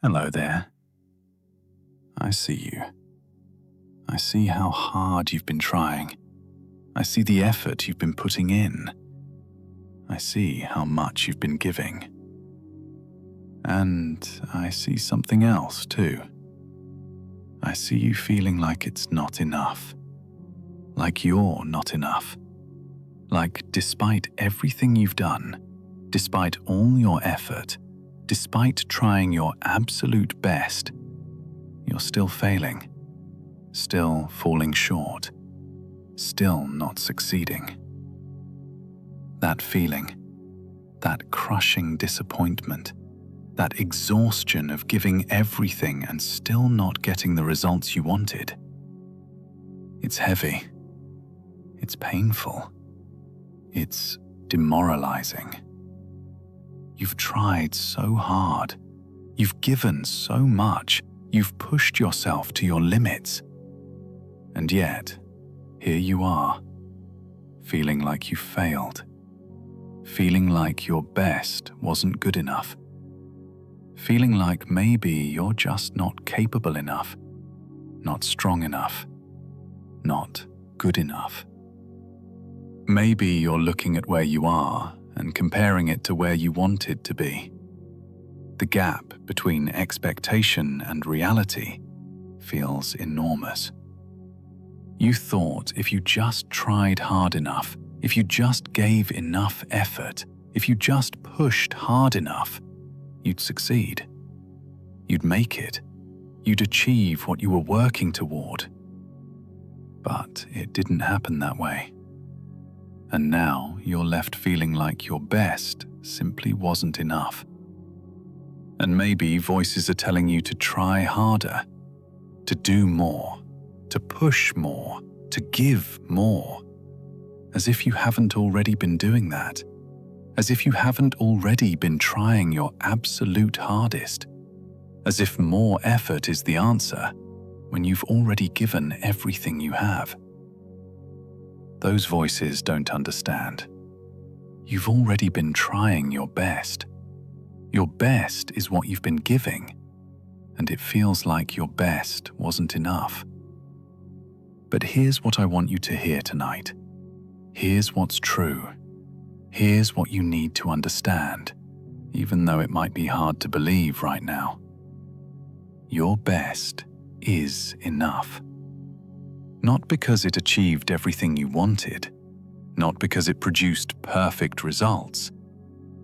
Hello there. I see you. I see how hard you've been trying. I see the effort you've been putting in. I see how much you've been giving. And I see something else too. I see you feeling like it's not enough. Like you're not enough. Like despite everything you've done, despite all your effort, despite trying your absolute best, you're still failing, still falling short, still not succeeding. That feeling, that crushing disappointment, that exhaustion of giving everything and still not getting the results you wanted. It's heavy. It's painful. It's demoralizing. You've tried so hard. You've given so much. You've pushed yourself to your limits. And yet, here you are, feeling like you failed. Feeling like your best wasn't good enough. Feeling like maybe you're just not capable enough, not strong enough, not good enough. Maybe you're looking at where you are and comparing it to where you wanted to be. The gap between expectation and reality feels enormous. You thought if you just tried hard enough, if you just gave enough effort, if you just pushed hard enough, you'd succeed. You'd make it. You'd achieve what you were working toward. But it didn't happen that way. And now you're left feeling like your best simply wasn't enough. And maybe voices are telling you to try harder, to do more, to push more, to give more. As if you haven't already been doing that. As if you haven't already been trying your absolute hardest. As if more effort is the answer when you've already given everything you have. Those voices don't understand. You've already been trying your best. Your best is what you've been giving, and it feels like your best wasn't enough. But here's what I want you to hear tonight. Here's what's true. Here's what you need to understand, even though it might be hard to believe right now. Your best is enough. Not because it achieved everything you wanted, not because it produced perfect results,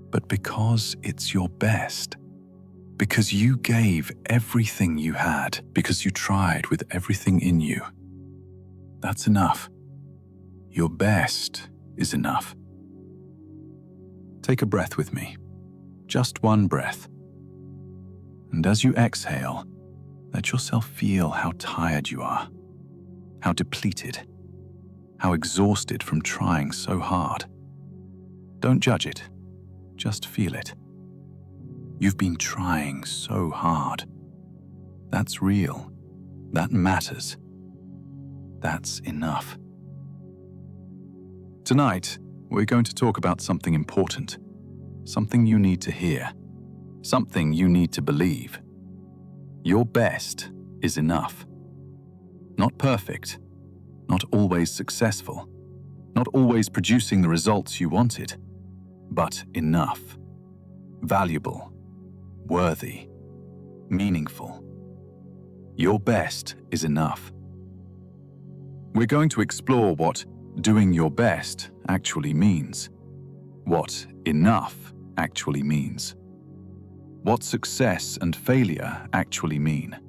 but because it's your best. Because you gave everything you had, because you tried with everything in you. That's enough. Your best is enough. Take a breath with me, just one breath. And as you exhale, let yourself feel how tired you are. How depleted, how exhausted from trying so hard. Don't judge it, just feel it. You've been trying so hard. That's real, that matters. That's enough. Tonight, we're going to talk about something important, something you need to hear, something you need to believe. Your best is enough. Not perfect, not always successful, not always producing the results you wanted, but enough, valuable, worthy, meaningful. Your best is enough. We're going to explore what doing your best actually means, what enough actually means, what success and failure actually mean,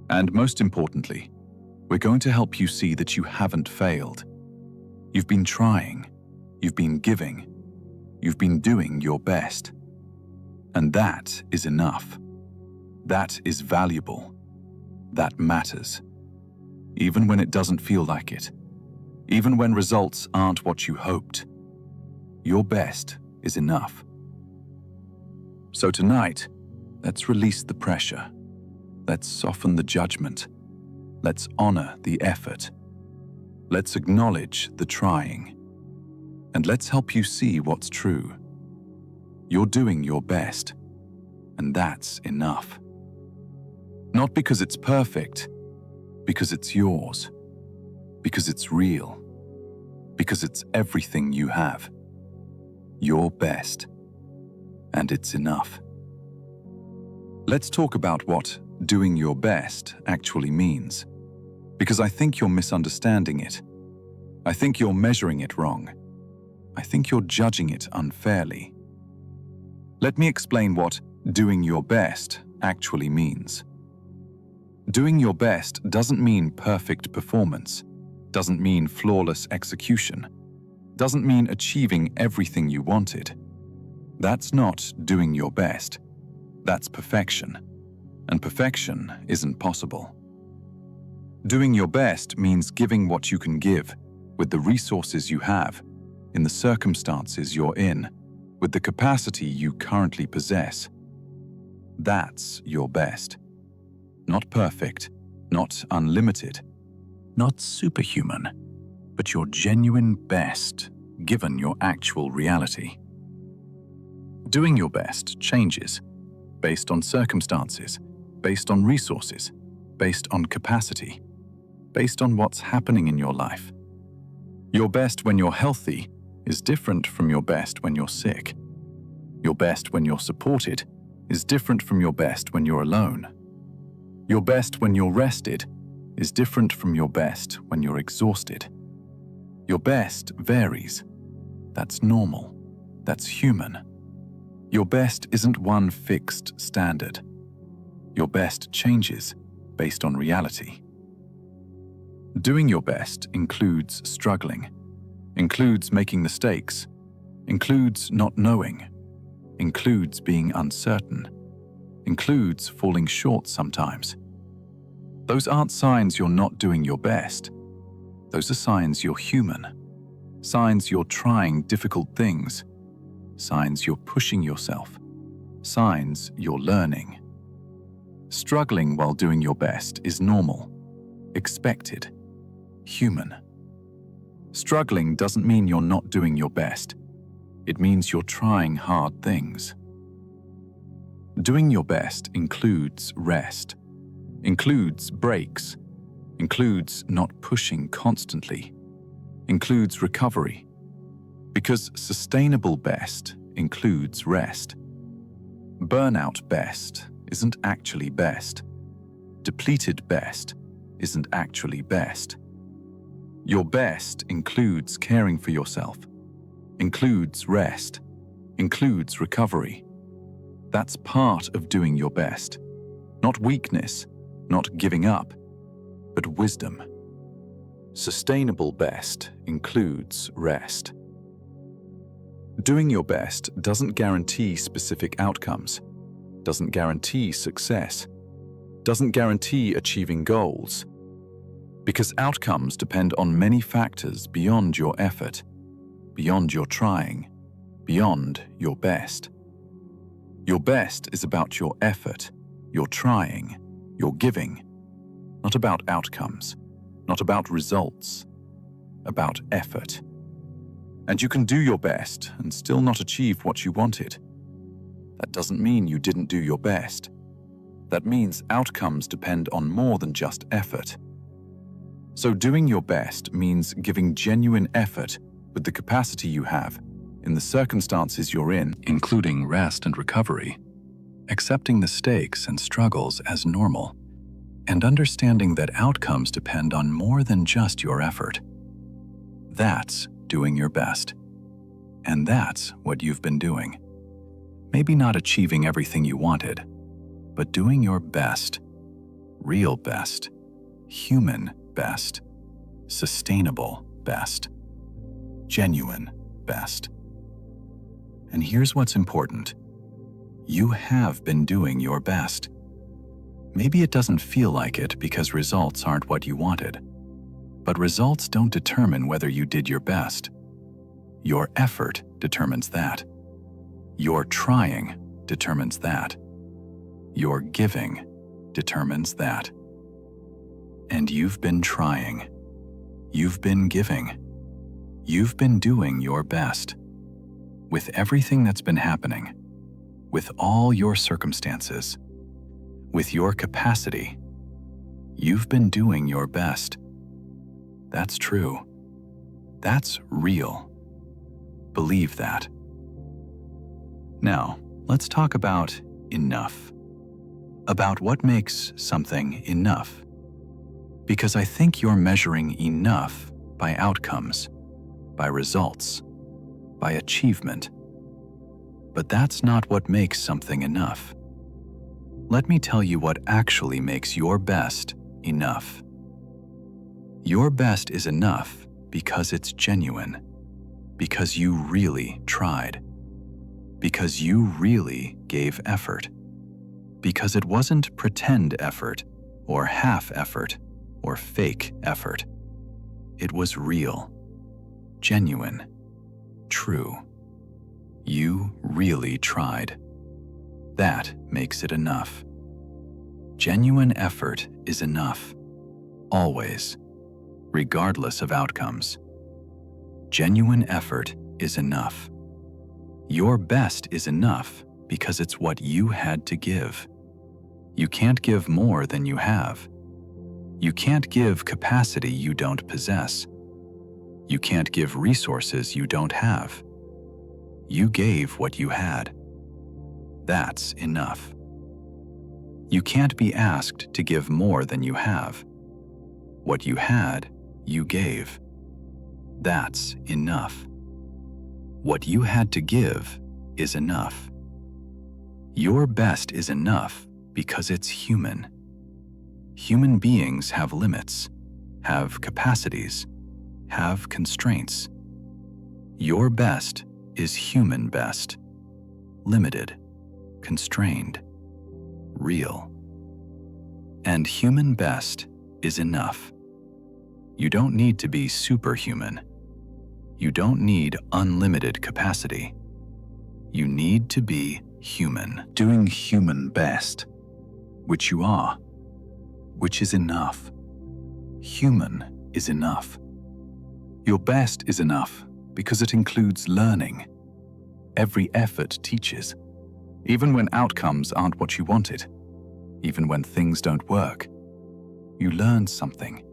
and most importantly, we're going to help you see that you haven't failed. You've been trying, you've been giving, you've been doing your best. And that is enough. That is valuable. That matters. Even when it doesn't feel like it. Even when results aren't what you hoped. Your best is enough. So tonight, let's release the pressure. Let's soften the judgment. Let's honor the effort. Let's acknowledge the trying. And let's help you see what's true. You're doing your best, and that's enough. Not because it's perfect, because it's yours, because it's real, because it's everything you have. Your best. And it's enough. Let's talk about what doing your best actually means, because I think you're misunderstanding it. I think you're measuring it wrong. I think you're judging it unfairly. Let me explain what doing your best actually means. Doing your best doesn't mean perfect performance, doesn't mean flawless execution, doesn't mean achieving everything you wanted. That's not doing your best. That's perfection. And perfection isn't possible. Doing your best means giving what you can give, with the resources you have, in the circumstances you're in, with the capacity you currently possess. That's your best. Not perfect, not unlimited, not superhuman, but your genuine best, given your actual reality. Doing your best changes, based on circumstances, based on resources, based on capacity, based on what's happening in your life. Your best when you're healthy is different from your best when you're sick. Your best when you're supported is different from your best when you're alone. Your best when you're rested is different from your best when you're exhausted. Your best varies. That's normal. That's human. Your best isn't one fixed standard. Your best changes based on reality. Doing your best includes struggling, includes making mistakes, includes not knowing, includes being uncertain, includes falling short sometimes. Those aren't signs you're not doing your best. Those are signs you're human, signs you're trying difficult things, signs you're pushing yourself, signs you're learning. Struggling while doing your best is normal, expected, human. Struggling doesn't mean you're not doing your best. It means you're trying hard things. Doing your best includes rest, includes breaks, includes not pushing constantly, includes recovery, because sustainable best includes rest. Burnout best isn't actually best. Depleted best isn't actually best. Your best includes caring for yourself, includes rest, includes recovery. That's part of doing your best. Not weakness, not giving up, but wisdom. Sustainable best includes rest. Doing your best doesn't guarantee specific outcomes, doesn't guarantee success, doesn't guarantee achieving goals, because outcomes depend on many factors beyond your effort, beyond your trying, beyond your best. Your best is about your effort, your trying, your giving, not about outcomes, not about results, about effort. And you can do your best and still not achieve what you wanted. That doesn't mean you didn't do your best. That means outcomes depend on more than just effort. So doing your best means giving genuine effort with the capacity you have, in the circumstances you're in, including rest and recovery, accepting the stakes and struggles as normal, and understanding that outcomes depend on more than just your effort. That's doing your best. And that's what you've been doing. Maybe not achieving everything you wanted, but doing your best, real best, human best, sustainable best, genuine best. And here's what's important. You have been doing your best. Maybe it doesn't feel like it because results aren't what you wanted. But results don't determine whether you did your best. Your effort determines that. Your trying determines that. Your giving determines that. And you've been trying. You've been giving. You've been doing your best. With everything that's been happening. With all your circumstances. with your capacity, you've been doing your best. That's true. That's real. Believe that. Now, let's talk about enough. About what makes something enough. Because I think you're measuring enough by outcomes, by results, by achievement. But that's not what makes something enough. Let me tell you what actually makes your best enough. Your best is enough because it's genuine, because you really tried, because you really gave effort, because it wasn't pretend effort or half effort or fake effort. It was real, genuine, true. You really tried. That makes it enough. Genuine effort is enough, always, regardless of outcomes. Genuine effort is enough. Your best is enough because it's what you had to give. You can't give more than you have. You can't give capacity you don't possess. You can't give resources you don't have. You gave what you had. That's enough. You can't be asked to give more than you have. What you had, you gave. That's enough. What you had to give is enough. Your best is enough because it's human. Human beings have limits, have capacities, have constraints. Your best is human best, limited, constrained, real. And human best is enough. You don't need to be superhuman. You don't need unlimited capacity. You need to be human, doing human best, which you are, which is enough. Human is enough. Your best is enough because it includes learning. Every effort teaches, even when outcomes aren't what you wanted, even when things don't work. You learned something.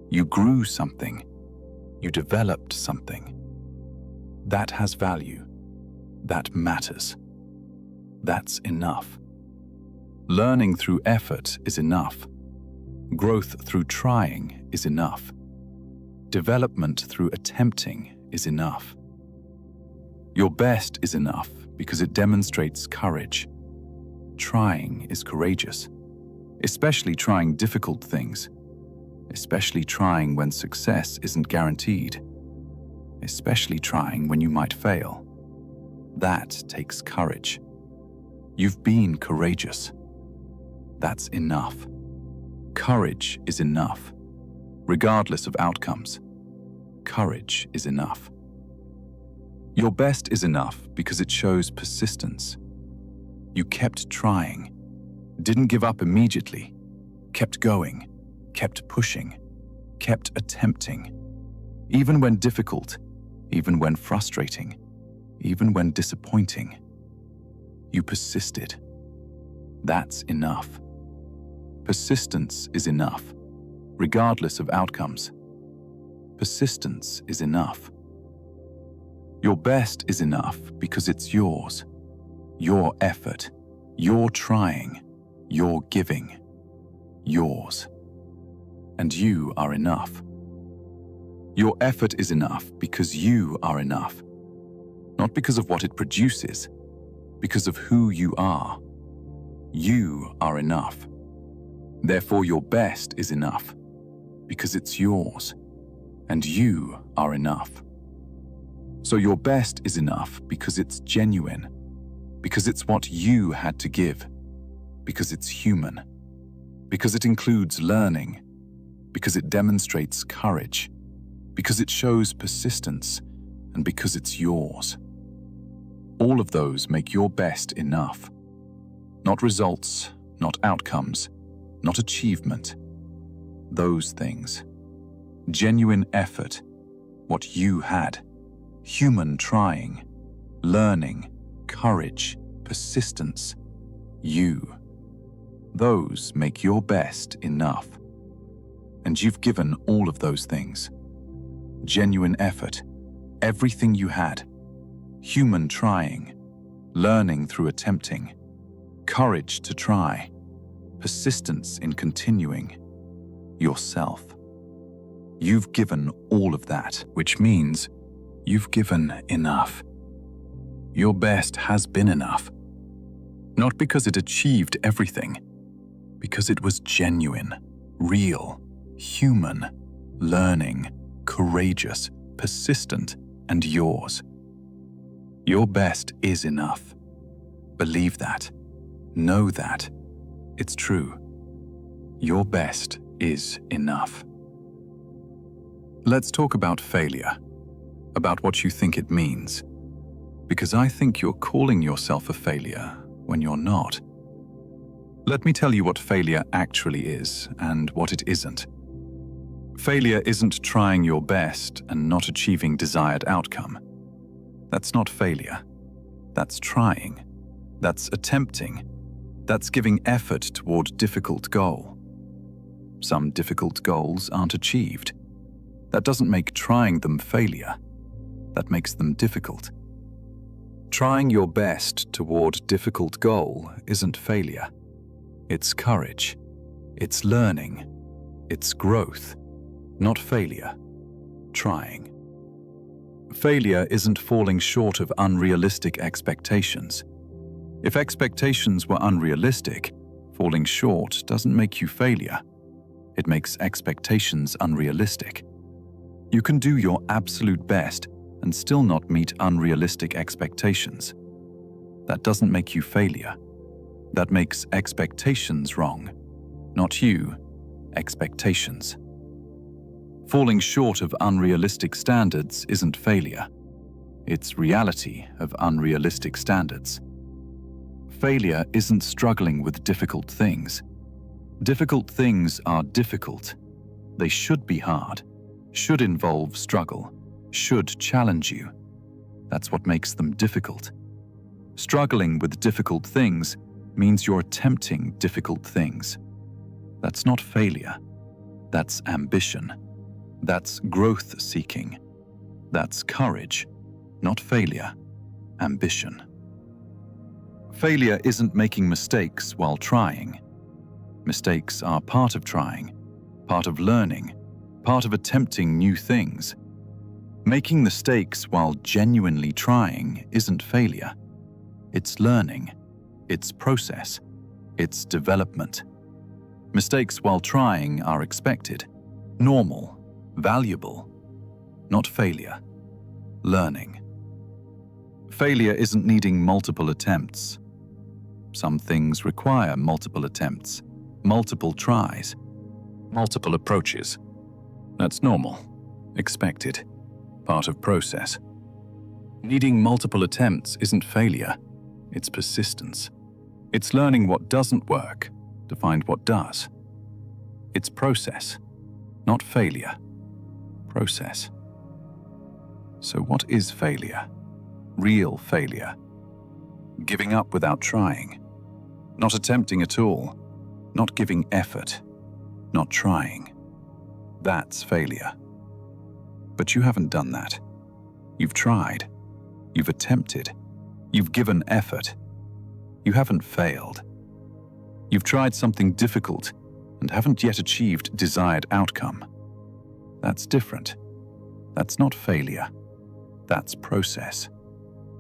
You grew something. You developed something. That has value. That matters. That's enough. Learning through effort is enough. Growth through trying is enough. Development through attempting is enough. Your best is enough because it demonstrates courage. Trying is courageous, especially trying difficult things, especially trying when success isn't guaranteed, especially trying when you might fail. That takes courage. You've been courageous. That's enough. Courage is enough, regardless of outcomes. Courage is enough. Your best is enough because it shows persistence. You kept trying, didn't give up immediately, kept going, kept pushing, kept attempting. Even when difficult, even when frustrating, even when disappointing. You persisted. That's enough. Persistence is enough, regardless of outcomes. Persistence is enough. Your best is enough because it's yours. Your effort, your trying, your giving, yours. And you are enough. Your effort is enough because you are enough. Not because of what it produces, because of who you are. You are enough. Therefore, your best is enough because it's yours, and you are enough. So your best is enough because it's genuine, because it's what you had to give, because it's human, because it includes learning, because it demonstrates courage, because it shows persistence, and because it's yours. All of those make your best enough. Not results, not outcomes, not achievement. Those things. Genuine effort, what you had. Human trying, learning, courage, persistence. You. those make your best enough. And you've given all of those things. Genuine effort, everything you had. Human trying, learning through attempting. Courage to try, persistence in continuing. Yourself. You've given all of that, which means you've given enough. Your best has been enough. Not because it achieved everything, because it was genuine, real, human, learning, courageous, persistent, and yours. Your best is enough. Believe that. Know that. It's true. Your best is enough. Let's talk about failure, about what you think it means, because I think you're calling yourself a failure when you're not. Let me tell you what failure actually is and what it isn't. Failure isn't trying your best and not achieving desired outcome. That's not failure. That's trying. That's attempting. That's giving effort toward difficult goal. Some difficult goals aren't achieved. That doesn't make trying them failure. That makes them difficult. Trying your best toward difficult goal isn't failure. It's courage. It's learning. It's growth, not failure. Trying. Failure isn't falling short of unrealistic expectations. If expectations were unrealistic, falling short doesn't make you failure. It makes expectations unrealistic. You can do your absolute best and still not meet unrealistic expectations. That doesn't make you failure. That makes expectations wrong. Not you, expectations. Falling short of unrealistic standards isn't failure. It's reality of unrealistic standards. Failure isn't struggling with difficult things. Difficult things are difficult. They should be hard, should involve struggle, should challenge you. That's what makes them difficult. Struggling with difficult things means you're attempting difficult things. That's not failure. That's ambition. That's growth seeking. That's courage, not failure, ambition. Failure isn't making mistakes while trying. Mistakes are part of trying, part of learning, part of attempting new things. Making mistakes while genuinely trying isn't failure. It's learning. It's process. It's development. Mistakes while trying are expected, normal, valuable, not failure. Learning. Failure isn't needing multiple attempts. Some things require multiple attempts, multiple tries, multiple approaches. That's normal, expected, part of process. Needing multiple attempts isn't failure, it's persistence. It's learning what doesn't work to find what does. It's process, not failure. Process. So what is failure? Real failure. Giving up without trying. Not attempting at all. Not giving effort. Not trying. That's failure. But you haven't done that. You've tried. You've attempted. You've given effort. You haven't failed. You've tried something difficult and haven't yet achieved desired outcome. That's different. That's not failure. That's process.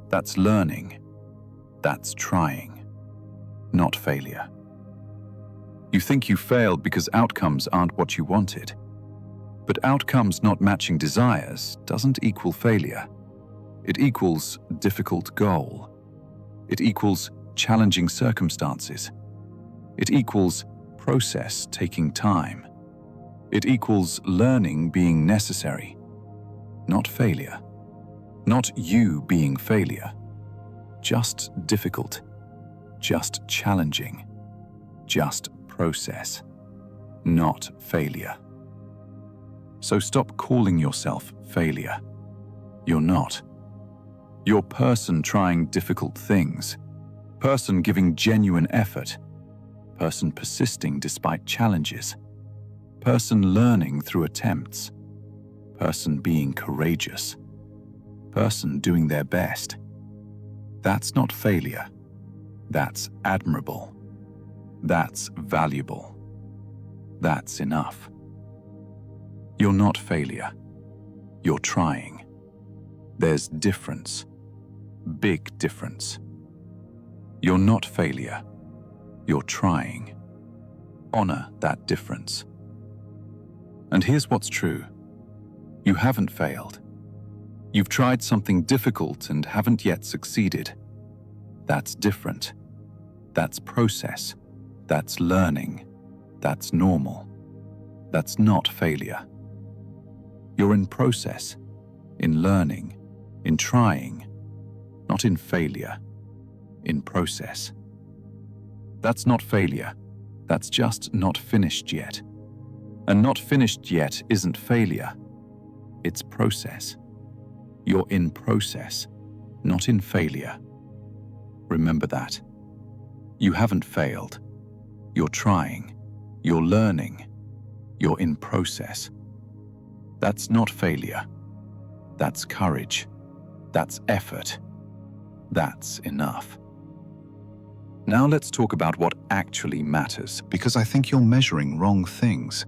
That's learning. That's trying. Not failure. You think you failed because outcomes aren't what you wanted. But outcomes not matching desires doesn't equal failure. It equals difficult goal. It equals challenging circumstances. It equals process taking time. It equals learning being necessary. Not failure. Not you being failure. Just difficult. Just challenging. Just process. Not failure. So stop calling yourself failure. You're not. You're person trying difficult things. Person giving genuine effort. person persisting despite challenges, person learning through attempts, person being courageous, person doing their best. That's not failure. That's admirable. That's valuable. That's enough. You're not failure. You're trying. There's difference. Big difference. You're not failure. You're trying. Honor that difference. And here's what's true. You haven't failed. You've tried something difficult and haven't yet succeeded. That's different. That's process. That's learning. That's normal. That's not failure. You're in process, in learning, in trying, not in failure, in process. That's not failure. That's just not finished yet. And not finished yet isn't failure. It's process. You're in process, not in failure. Remember that. You haven't failed. You're trying. You're learning. You're in process. That's not failure. That's courage. That's effort. That's enough. Now let's talk about what actually matters, because I think you're measuring wrong things.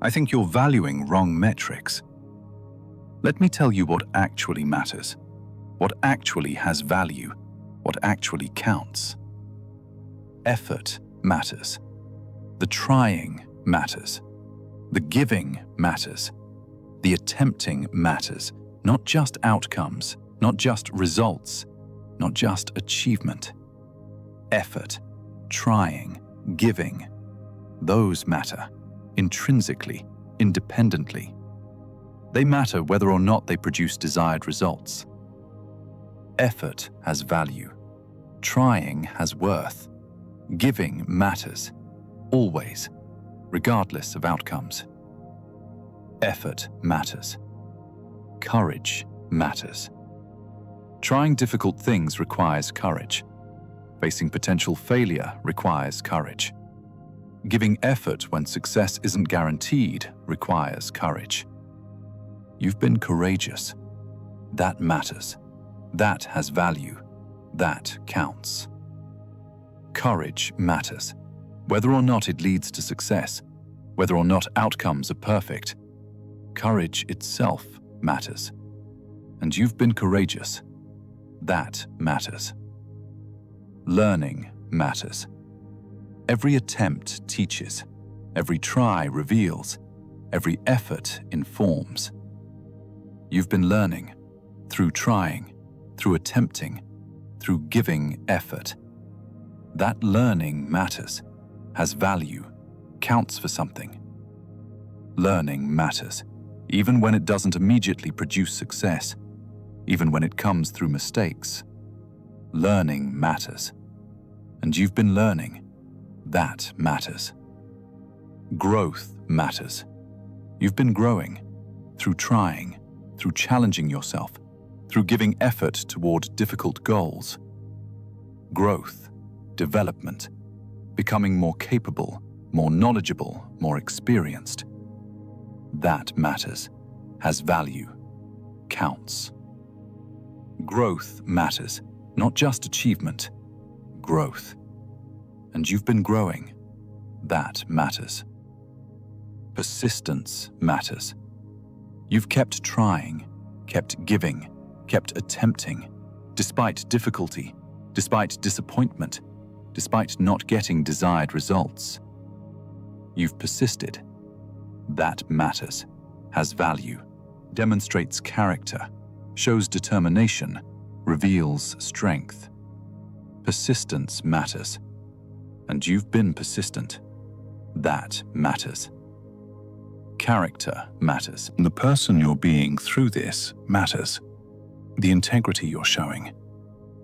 I think you're valuing wrong metrics. Let me tell you what actually matters, what actually has value, what actually counts. Effort matters. The trying matters. The giving matters. The attempting matters, not just outcomes, not just results, not just achievement. Effort, trying, giving, those matter, intrinsically, independently. They matter whether or not they produce desired results. Effort has value. Trying has worth. Giving matters, always, regardless of outcomes. Effort matters. Courage matters. Trying difficult things requires courage. Facing potential failure requires courage. Giving effort when success isn't guaranteed requires courage. You've been courageous. That matters. That has value. That counts. Courage matters. Whether or not it leads to success, whether or not outcomes are perfect, courage itself matters. And you've been courageous. That matters. Learning matters. Every attempt teaches. Every try reveals. Every effort informs. You've been learning through trying, through attempting, through giving effort. That learning matters, has value, counts for something. Learning matters, even when it doesn't immediately produce success, even when it comes through mistakes. Learning matters. And you've been learning. That matters. Growth matters. You've been growing through trying, through challenging yourself, through giving effort toward difficult goals. Growth, development, becoming more capable, more knowledgeable, more experienced. That matters, has value, counts. Growth matters, not just achievement. Growth. And you've been growing. That matters. Persistence matters. You've kept trying, kept giving, kept attempting, despite difficulty, despite disappointment, despite not getting desired results. You've persisted. That matters, has value, demonstrates character, shows determination, reveals strength. Persistence matters. And you've been persistent. That matters. Character matters. The person you're being through this matters. The integrity you're showing.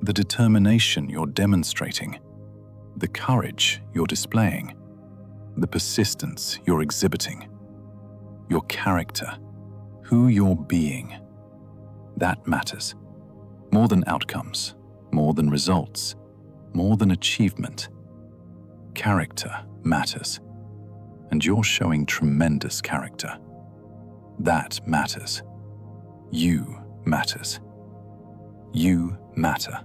The determination you're demonstrating. The courage you're displaying. The persistence you're exhibiting. Your character. Who you're being. That matters. More than outcomes. More than results. More than achievement. Character matters, and you're showing tremendous character. That matters. You matters. You matter.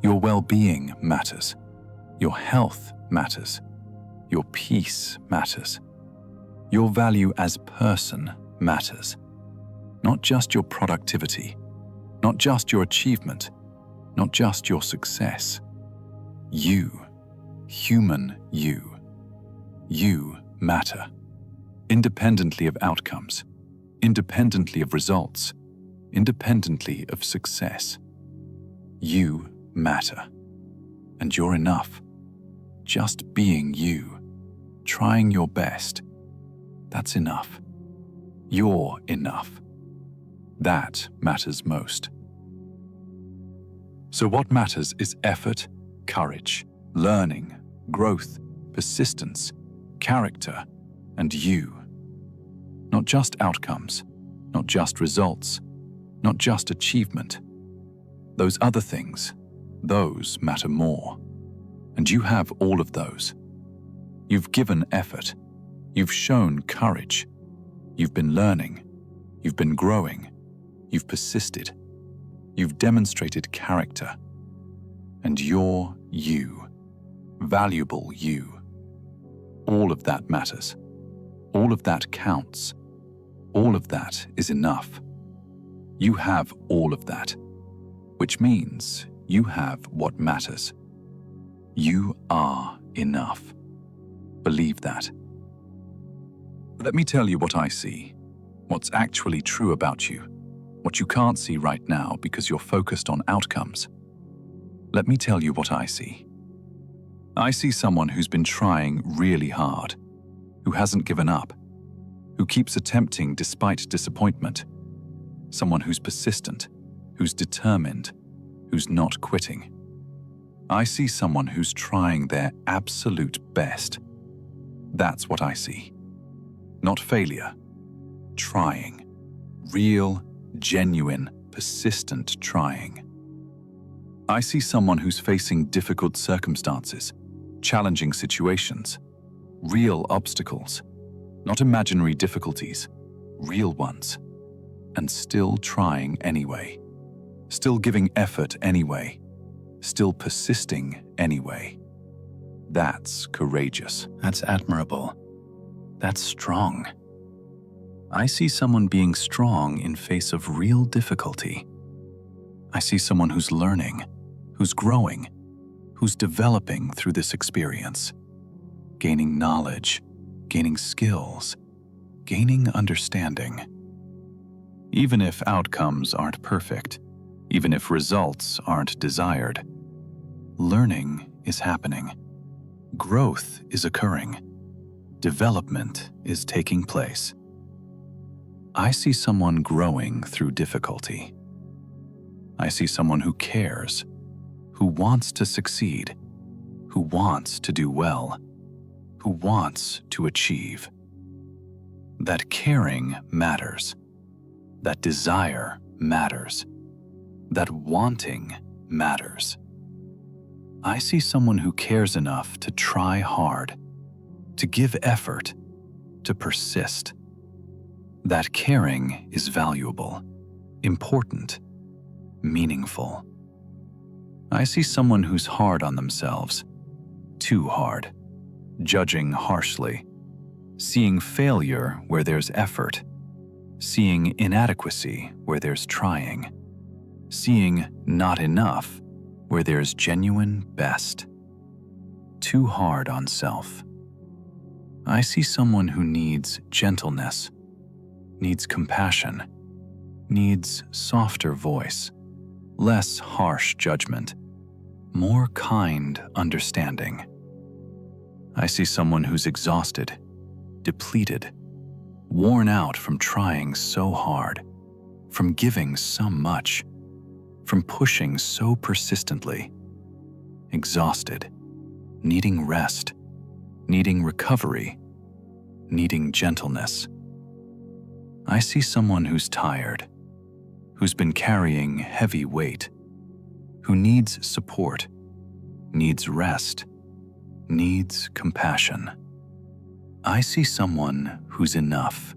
Your well-being matters. Your health matters. Your peace matters. Your value as person matters. Not just your productivity, not just your achievement, not just your success. You, human you. You matter. Independently of outcomes, independently of results, independently of success. You matter. And you're enough. Just being you, trying your best, that's enough. You're enough. That matters most. So what matters is effort, courage, learning, growth, persistence, character, and you. Not just outcomes, not just results, not just achievement. Those other things, those matter more. And you have all of those. You've given effort. You've shown courage. You've been learning. You've been growing. You've persisted. You've demonstrated character. And you're you. Valuable you. All of that matters. All of that counts. All of that is enough. You have all of that, which means you have what matters. You are enough. Believe that. Let me tell you what I see, what's actually true about you, what you can't see right now because you're focused on outcomes. Let me tell you what I see. I see someone who's been trying really hard, who hasn't given up, who keeps attempting despite disappointment, someone who's persistent, who's determined, who's not quitting. I see someone who's trying their absolute best. That's what I see. Not failure. Trying. Real, genuine, persistent trying. I see someone who's facing difficult circumstances, challenging situations, real obstacles, not imaginary difficulties, real ones, and still trying anyway, still giving effort anyway, still persisting anyway. That's courageous. That's admirable. That's strong. I see someone being strong in face of real difficulty. I see someone who's learning, who's growing, who's developing through this experience, gaining knowledge, gaining skills, gaining understanding. Even if outcomes aren't perfect, even if results aren't desired, learning is happening. Growth is occurring. Development is taking place. I see someone growing through difficulty. I see someone who cares, who wants to succeed, who wants to do well, who wants to achieve. That caring matters. That desire matters. That wanting matters. I see someone who cares enough to try hard, to give effort, to persist. That caring is valuable, important, meaningful. I see someone who's hard on themselves, too hard, judging harshly, seeing failure where there's effort, seeing inadequacy where there's trying, seeing not enough where there's genuine best. Too hard on self. I see someone who needs gentleness, needs compassion, needs softer voice, less harsh judgment, more kind understanding. I see someone who's exhausted, depleted, worn out from trying so hard, from giving so much, from pushing so persistently, exhausted, needing rest, needing recovery, needing gentleness. I see someone who's tired, who's been carrying heavy weight, who needs support, needs rest, needs compassion. I see someone who's enough,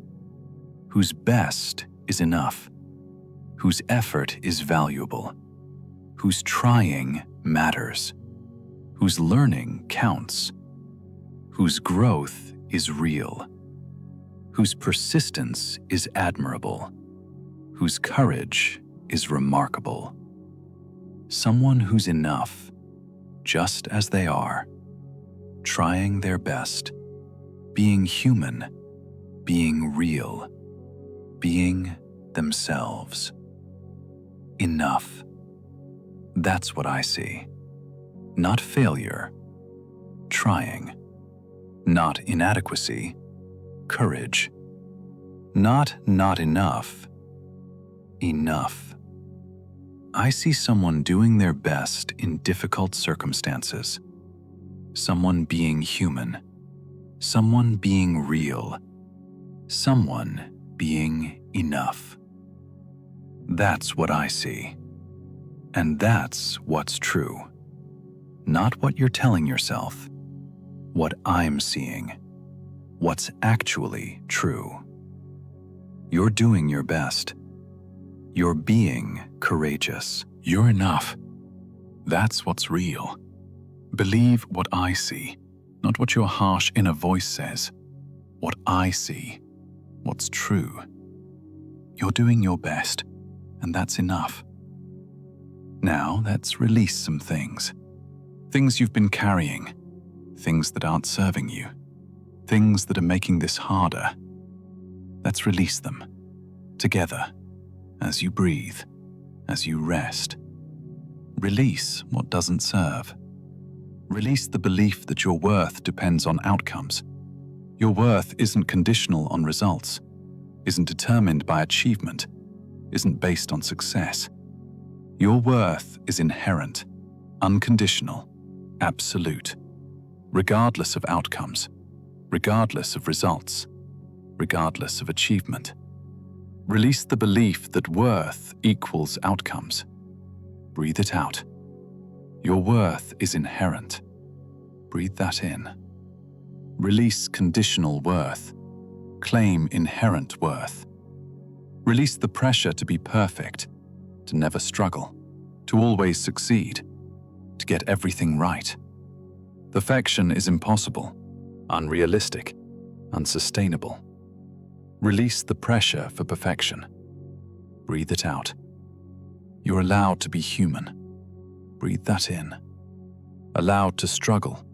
whose best is enough, whose effort is valuable, whose trying matters, whose learning counts, whose growth is real, whose persistence is admirable, whose courage is remarkable. Someone who's enough, just as they are, trying their best, being human, being real, being themselves. Enough. That's what I see. Not failure, trying. Not inadequacy, courage. Not enough, enough. I see someone doing their best in difficult circumstances. Someone being human. Someone being real. Someone being enough. That's what I see. And that's what's true. Not what you're telling yourself. What I'm seeing. What's actually true. You're doing your best. You're being courageous. You're enough. That's what's real. Believe what I see, not what your harsh inner voice says. What I see, what's true. You're doing your best, and that's enough. Now let's release some things. Things you've been carrying, things that aren't serving you, things that are making this harder. Let's release them, together, as you breathe, as you rest. Release what doesn't serve. Release the belief that your worth depends on outcomes. Your worth isn't conditional on results, isn't determined by achievement, isn't based on success. Your worth is inherent, unconditional, absolute, regardless of outcomes, regardless of results, regardless of achievement. Release the belief that worth equals outcomes. Breathe it out. Your worth is inherent. Breathe that in. Release conditional worth. Claim inherent worth. Release the pressure to be perfect, to never struggle, to always succeed, to get everything right. Perfection is impossible, unrealistic, unsustainable. Release the pressure for perfection. Breathe it out. You're allowed to be human. Breathe that in. Allowed to struggle.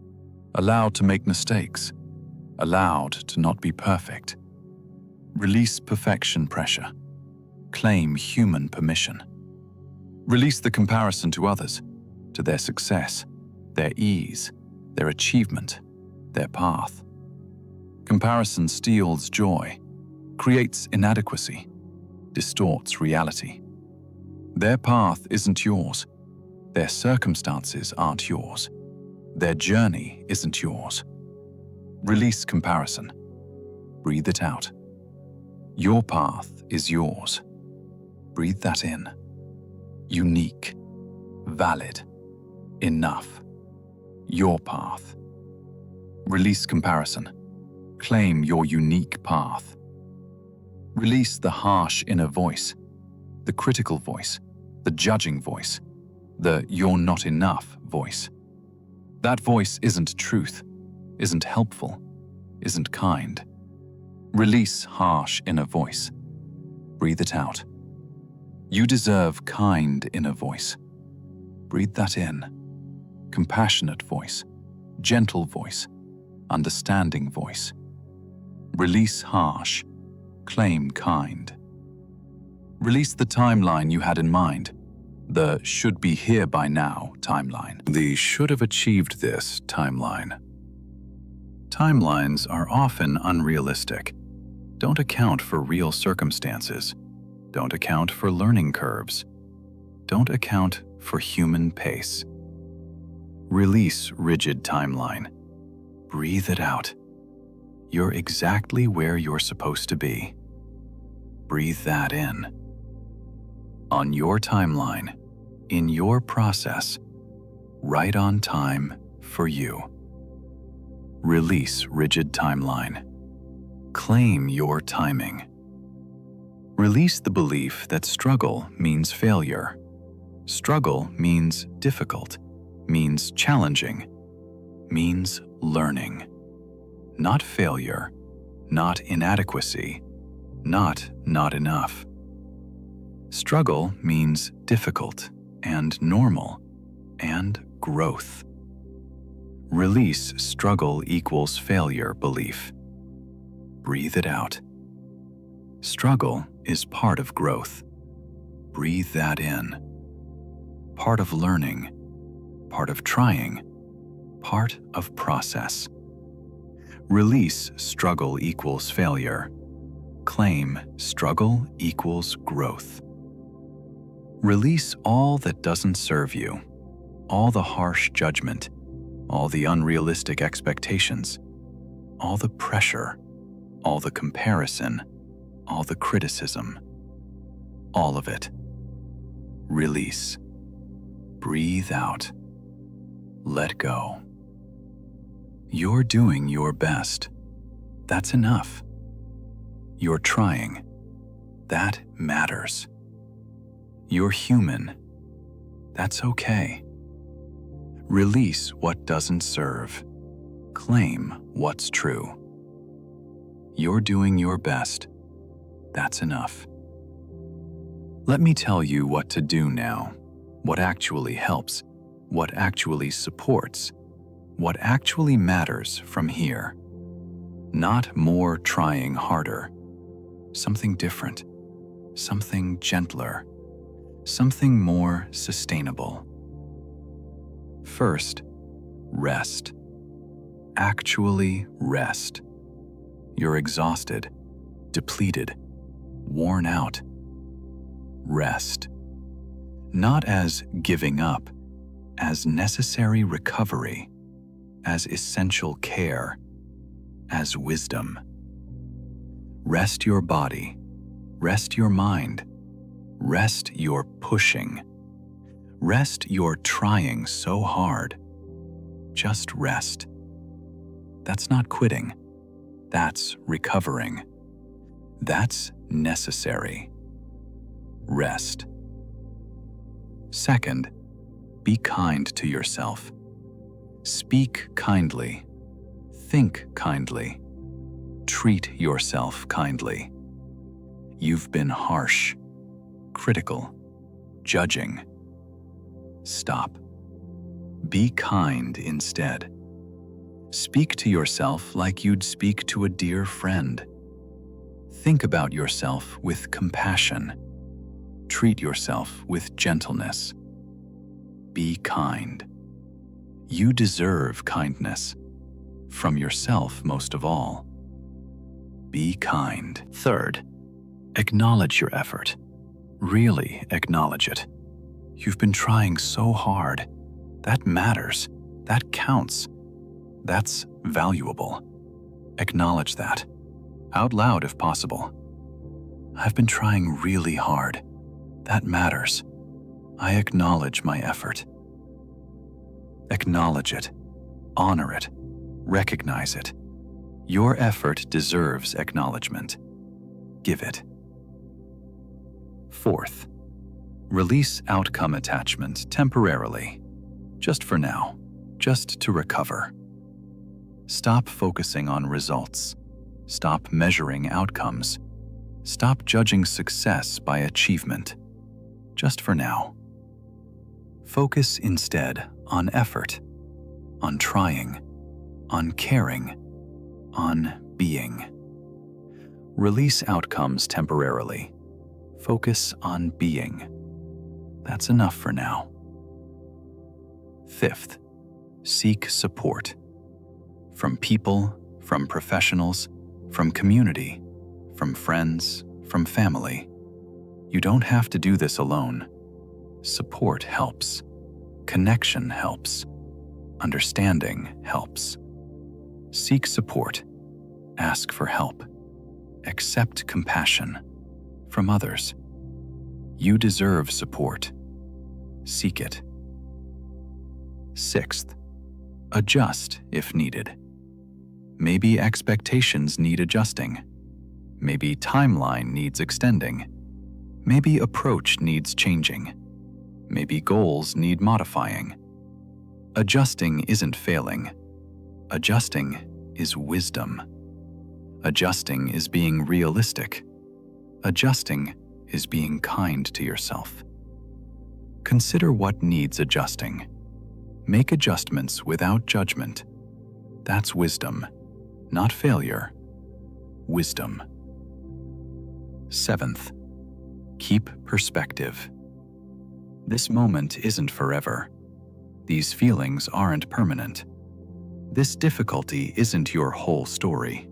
Allowed to make mistakes. Allowed to not be perfect. Release perfection pressure. Claim human permission. Release the comparison to others, to their success, their ease, their achievement, their path. Comparison steals joy, creates inadequacy, distorts reality. Their path isn't yours. Their circumstances aren't yours. Their journey isn't yours. Release comparison. Breathe it out. Your path is yours. Breathe that in. Unique, valid, enough. Your path. Release comparison. Claim your unique path. Release the harsh inner voice, the critical voice, the judging voice, the "you're not enough" voice. That voice isn't truth, isn't helpful, isn't kind. Release harsh inner voice. Breathe it out. You deserve kind inner voice. Breathe that in. Compassionate voice, gentle voice, understanding voice. Release harsh, claim kind. Release the timeline you had in mind, the should be here by now timeline, the should have achieved this timeline. Timelines are often unrealistic, don't account for real circumstances, don't account for learning curves, don't account for human pace. Release rigid timeline. Breathe it out. You're exactly where you're supposed to be. Breathe that in. On your timeline, in your process, right on time for you. Release rigid timeline. Claim your timing. Release the belief that struggle means failure. Struggle means difficult, means challenging, means learning. Not failure, not inadequacy, not enough. Struggle means difficult and normal and growth. Release struggle equals failure belief. Breathe it out. Struggle is part of growth. Breathe that in. Part of learning, part of trying, part of process. Release struggle equals failure. Claim struggle equals growth. Release all that doesn't serve you, all the harsh judgment, all the unrealistic expectations, all the pressure, all the comparison, all the criticism, all of it. Release. Breathe out. Let go. You're doing your best. That's enough. You're trying. That matters. You're human. That's okay. Release what doesn't serve. Claim what's true. You're doing your best. That's enough. Let me tell you what to do now, what actually helps, what actually supports, what actually matters from here. Not more trying harder. Something different, something gentler, something more sustainable. First, rest. Actually rest. You're exhausted, depleted, worn out. Rest. Not as giving up, as necessary recovery, as essential care, as wisdom. Rest your body, rest your mind, rest your pushing, rest your trying so hard. Just rest. That's not quitting. That's recovering. That's necessary. Rest. Second, be kind to yourself. Speak kindly. Think kindly. Treat yourself kindly. You've been harsh, critical, judging. Stop. Be kind instead. Speak to yourself like you'd speak to a dear friend. Think about yourself with compassion. Treat yourself with gentleness. Be kind. You deserve kindness. From yourself most of all. Be kind. Third, acknowledge your effort. Really acknowledge it. You've been trying so hard. That matters. That counts. That's valuable. Acknowledge that. Out loud if possible. I've been trying really hard. That matters. I acknowledge my effort. Acknowledge it. Honor it. Recognize it. Your effort deserves acknowledgement. Give it. Fourth, release outcome attachment temporarily. Just for now. Just to recover. Stop focusing on results. Stop measuring outcomes. Stop judging success by achievement. Just for now. Focus instead on effort, on trying, on caring, on being. Release outcomes temporarily. Focus on being. That's enough for now. Fifth, seek support. From people, from professionals, from community, from friends, from family. You don't have to do this alone. Support helps. Connection helps. Understanding helps. Seek support. Ask for help. Accept compassion from others. You deserve support. Seek it. Sixth, adjust if needed. Maybe expectations need adjusting. Maybe timeline needs extending. Maybe approach needs changing. Maybe goals need modifying. Adjusting isn't failing. Adjusting is wisdom. Adjusting is being realistic. Adjusting is being kind to yourself. Consider what needs adjusting. Make adjustments without judgment. That's wisdom, not failure. Wisdom. 7th, keep perspective. This moment isn't forever. These feelings aren't permanent. This difficulty isn't your whole story.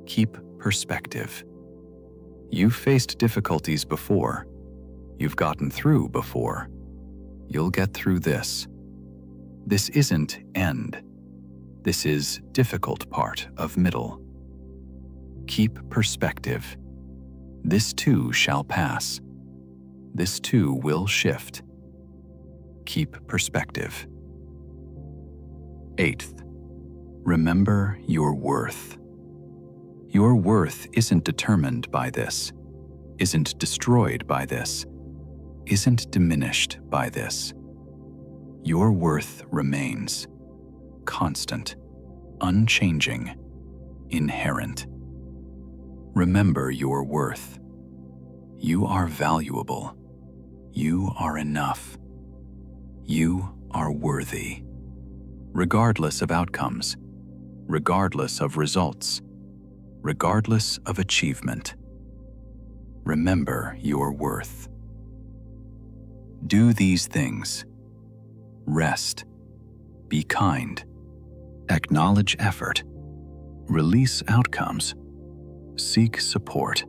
Keep perspective. You've faced difficulties before. You've gotten through before. You'll get through this. This isn't end. This is difficult part of middle. Keep perspective. This too shall pass. This too will shift. Keep perspective. 8th, remember your worth. Your worth isn't determined by this, isn't destroyed by this, isn't diminished by this. Your worth remains constant, unchanging, inherent. Remember your worth. You are valuable. You are enough. You are worthy. Regardless of outcomes, regardless of results, regardless of achievement. Remember your worth. Do these things. Rest. Be kind. Acknowledge effort. Release outcomes. Seek support.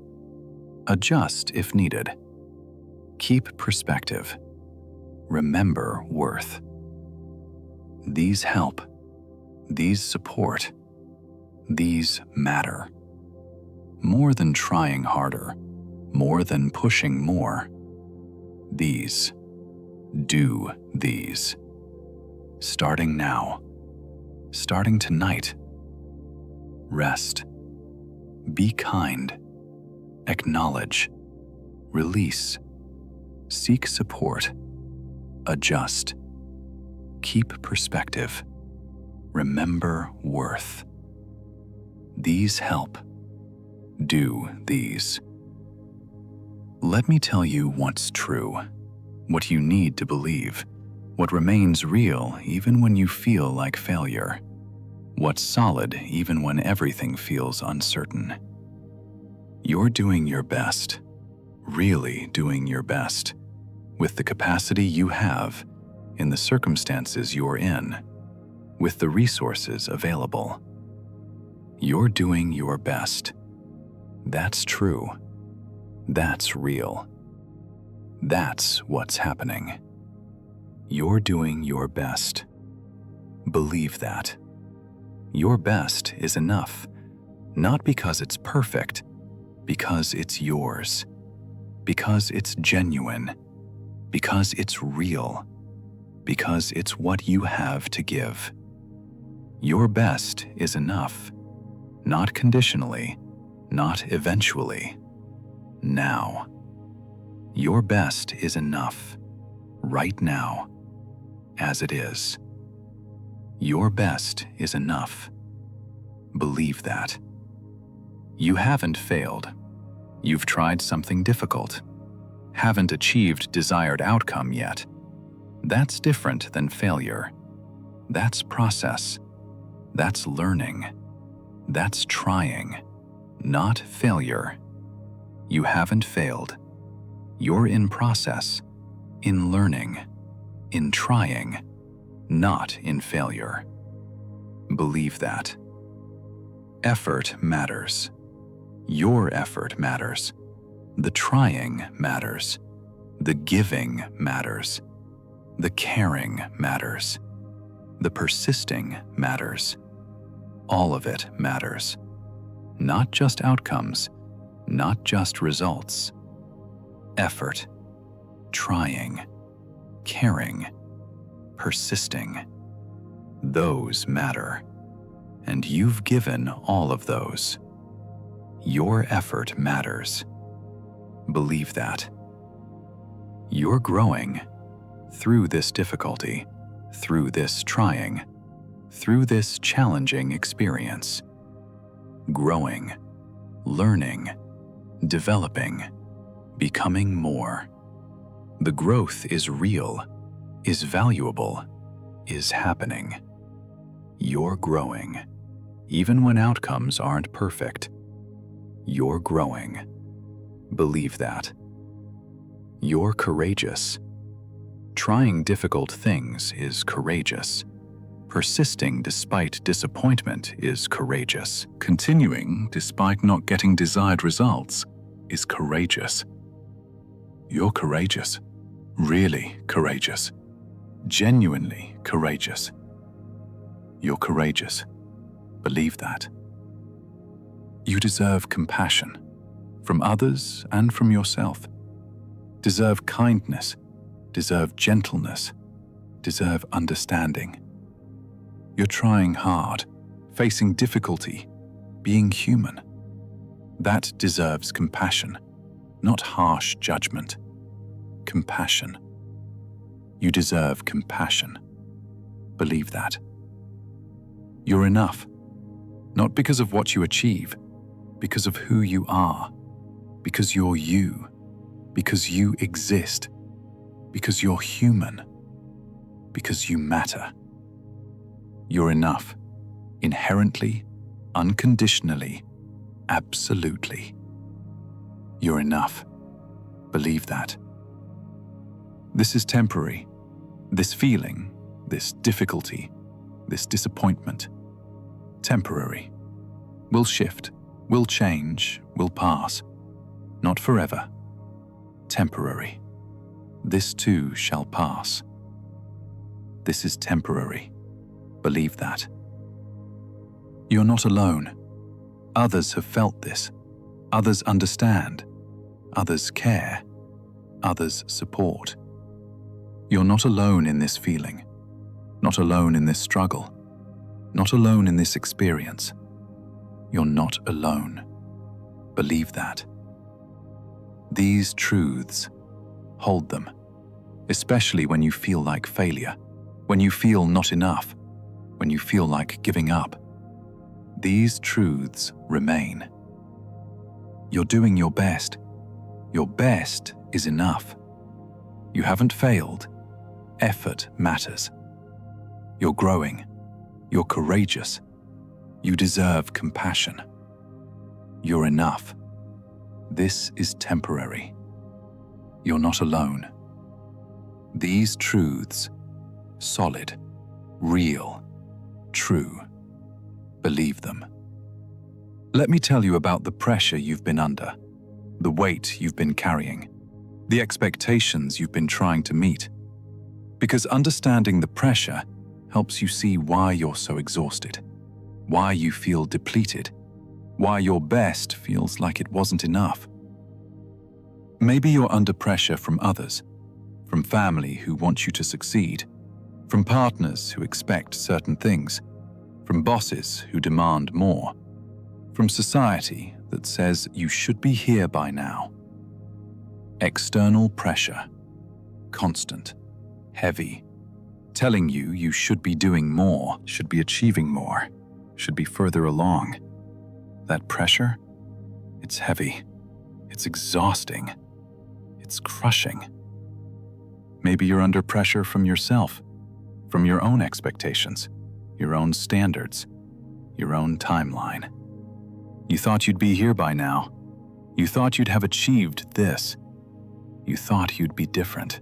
Adjust if needed. Keep perspective. Remember worth. These help. These support. These matter. More than trying harder. More than pushing more. These. Do these. Starting now. Starting tonight. Rest. Be kind. Acknowledge. Release. Seek support. Adjust. Keep perspective. Remember worth. These help. Do these. Let me tell you what's true, what you need to believe, what remains real even when you feel like failure, what's solid even when everything feels uncertain. You're doing your best, really doing your best, with the capacity you have, in the circumstances you're in, with the resources available. You're doing your best. That's true. That's real. That's what's happening. You're doing your best. Believe that. Your best is enough, not because it's perfect, because it's yours, because it's genuine, because it's real, because it's what you have to give. Your best is enough, not conditionally, not eventually. Now. Your best is enough, right now, as it is. Your best is enough. Believe that. You haven't failed. You've tried something difficult. Haven't achieved desired outcome yet. That's different than failure. That's process. That's learning. That's trying, not failure. You haven't failed. You're in process, in learning, in trying, not in failure. Believe that. Effort matters. Your effort matters. The trying matters. The giving matters. The caring matters. The persisting matters. All of it matters. Not just outcomes, not just results. Effort, trying, caring, persisting. Those matter. and you've given all of those. Your effort matters. Believe that. You're growing through this difficulty, through this trying, through this challenging experience. Growing, learning, developing, becoming more. The growth is real, is valuable, is happening. You're growing, even when outcomes aren't perfect. You're growing. Believe that. You're courageous. Trying difficult things is courageous. Persisting despite disappointment is courageous. Continuing despite not getting desired results is courageous. You're courageous. Really courageous. Genuinely courageous. You're courageous. Believe that. You deserve compassion from others and from yourself. Deserve kindness, deserve gentleness, deserve understanding. You're trying hard, facing difficulty, being human. That deserves compassion, not harsh judgment. Compassion. You deserve compassion. Believe that. You're enough, not because of what you achieve, because of who you are, because you're you, because you exist, because you're human, because you matter. You're enough, inherently, unconditionally, absolutely. You're enough. Believe that. This is temporary. This feeling, this difficulty, this disappointment. Temporary. Will shift, will change, will pass. Not forever. Temporary. This too shall pass. This is temporary. Believe that. You're not alone. Others have felt this. Others understand. Others care. Others support. You're not alone in this feeling. Not alone in this struggle. Not alone in this experience. You're not alone. Believe that. These truths, hold them, especially when you feel like failure, when you feel not enough, when you feel like giving up. These truths remain. You're doing your best. Your best is enough. You haven't failed. Effort matters. You're growing. You're courageous. You deserve compassion. You're enough. This is temporary. You're not alone. These truths, solid, real, true. Believe them. Let me tell you about the pressure you've been under, the weight you've been carrying, the expectations you've been trying to meet. Because understanding the pressure helps you see why you're so exhausted, why you feel depleted, why your best feels like it wasn't enough. Maybe you're under pressure from others, from family who want you to succeed, from partners who expect certain things, from bosses who demand more, from society that says you should be here by now. External pressure, constant, heavy, telling you you should be doing more, should be achieving more, should be further along. That pressure, it's heavy, it's exhausting, it's crushing. Maybe you're under pressure from yourself, from your own expectations, your own standards, your own timeline. You thought you'd be here by now. You thought you'd have achieved this. You thought you'd be different.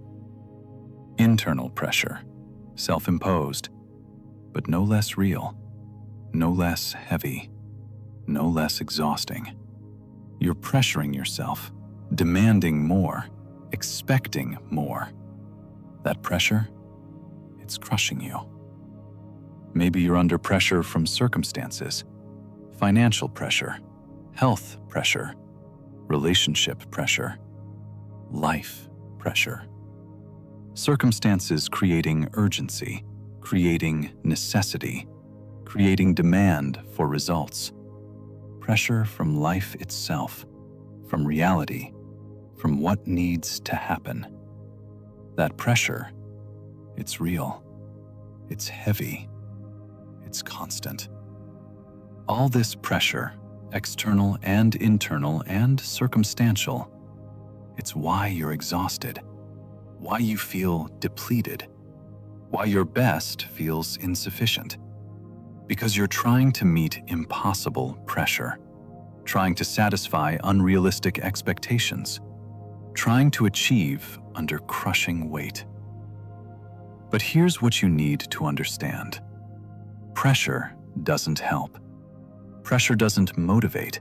Internal pressure, self-imposed, but no less real, no less heavy, no less exhausting. You're pressuring yourself, demanding more, expecting more. That pressure, it's crushing you. Maybe you're under pressure from circumstances, financial pressure, health pressure, relationship pressure, life pressure. Circumstances creating urgency, creating necessity, creating demand for results. Pressure from life itself, from reality, from what needs to happen. That pressure, it's real, it's heavy, it's constant. All this pressure, external and internal and circumstantial, it's why you're exhausted, why you feel depleted, why your best feels insufficient. Because you're trying to meet impossible pressure, trying to satisfy unrealistic expectations, trying to achieve under crushing weight. But here's what you need to understand. Pressure doesn't help. Pressure doesn't motivate.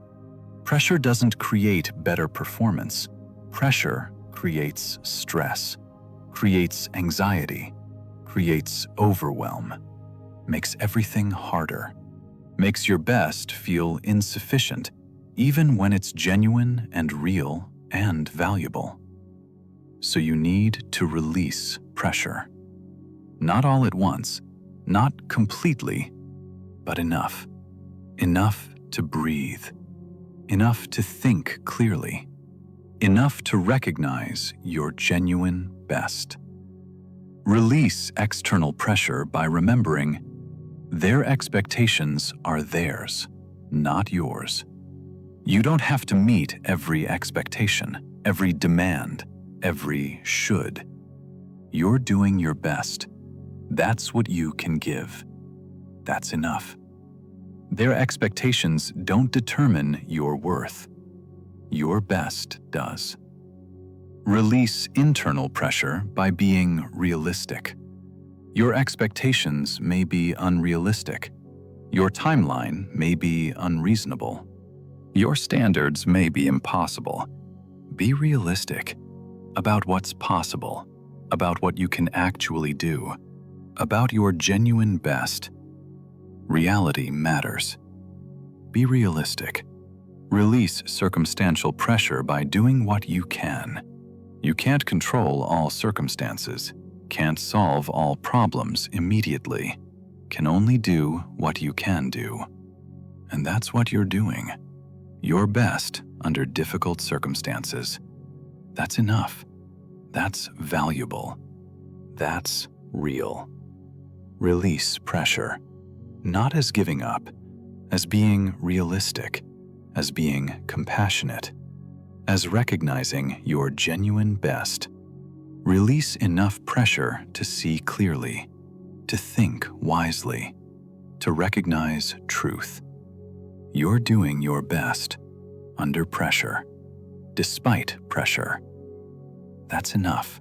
Pressure doesn't create better performance. Pressure creates stress, creates anxiety, creates overwhelm, makes everything harder, makes your best feel insufficient, even when it's genuine and real and valuable. So you need to release pressure. Not all at once, not completely, but enough. Enough to breathe. Enough to think clearly. Enough to recognize your genuine best. Release external pressure by remembering their expectations are theirs, not yours. You don't have to meet every expectation, every demand, every should. You're doing your best. That's what you can give. That's enough. Their expectations don't determine your worth. Your best does. Release internal pressure by being realistic. Your expectations may be unrealistic. Your timeline may be unreasonable. Your standards may be impossible. Be realistic about what's possible, about what you can actually do, about your genuine best. Reality matters. Be realistic. Release circumstantial pressure by doing what you can. You can't control all circumstances, can't solve all problems immediately, can only do what you can do. And that's what you're doing. Your best under difficult circumstances. That's enough. That's valuable. That's real. Release pressure. Not as giving up, as being realistic, as being compassionate, as recognizing your genuine best. Release enough pressure to see clearly, to think wisely, to recognize truth. You're doing your best under pressure, despite pressure. That's enough.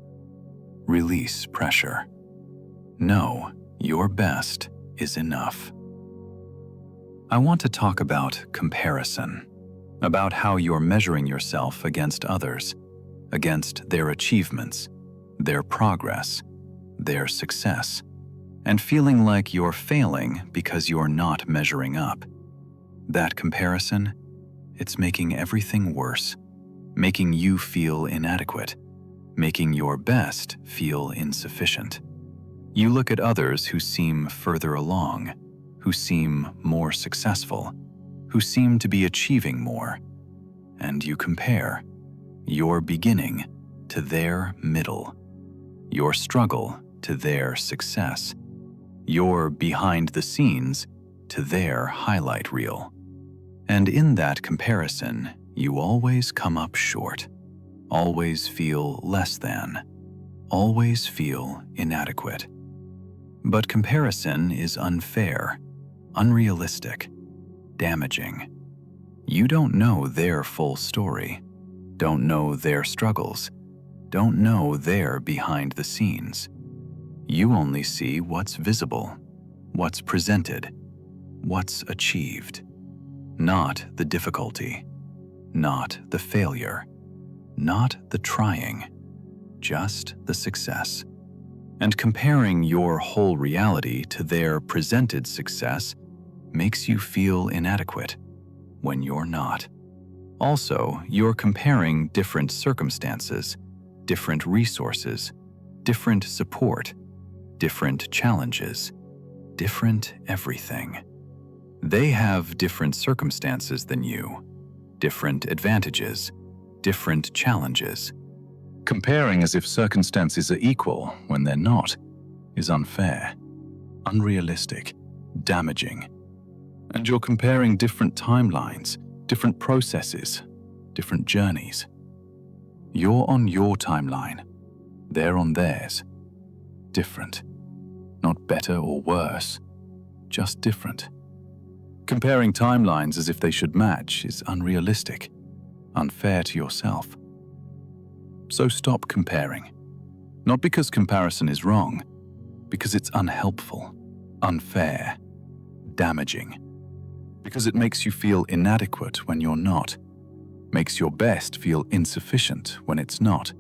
Release pressure. Know your best is enough. I want to talk about comparison, about how you're measuring yourself against others, against their achievements, their progress, their success, and feeling like you're failing because you're not measuring up. That comparison, it's making everything worse, making you feel inadequate, making your best feel insufficient. You look at others who seem further along, who seem more successful, who seem to be achieving more, and you compare your beginning to their middle, your struggle to their success, your behind the scenes to their highlight reel. And in that comparison, you always come up short, always feel less than, always feel inadequate. But comparison is unfair, unrealistic, damaging. You don't know their full story, don't know their struggles, don't know their behind the scenes. You only see what's visible, what's presented, what's achieved. Not the difficulty, not the failure, not the trying, just the success. And comparing your whole reality to their presented success makes you feel inadequate when you're not. Also, you're comparing different circumstances, different resources, different support, different challenges, different everything. They have different circumstances than you, different advantages, different challenges. Comparing as if circumstances are equal when they're not is unfair, unrealistic, damaging. And you're comparing different timelines, different processes, different journeys. You're on your timeline, they're on theirs. Different. Not better or worse, just different. Comparing timelines as if they should match is unrealistic, unfair to yourself. So stop comparing. Not because comparison is wrong, because it's unhelpful, unfair, damaging. Because it makes you feel inadequate when you're not, makes your best feel insufficient when it's not.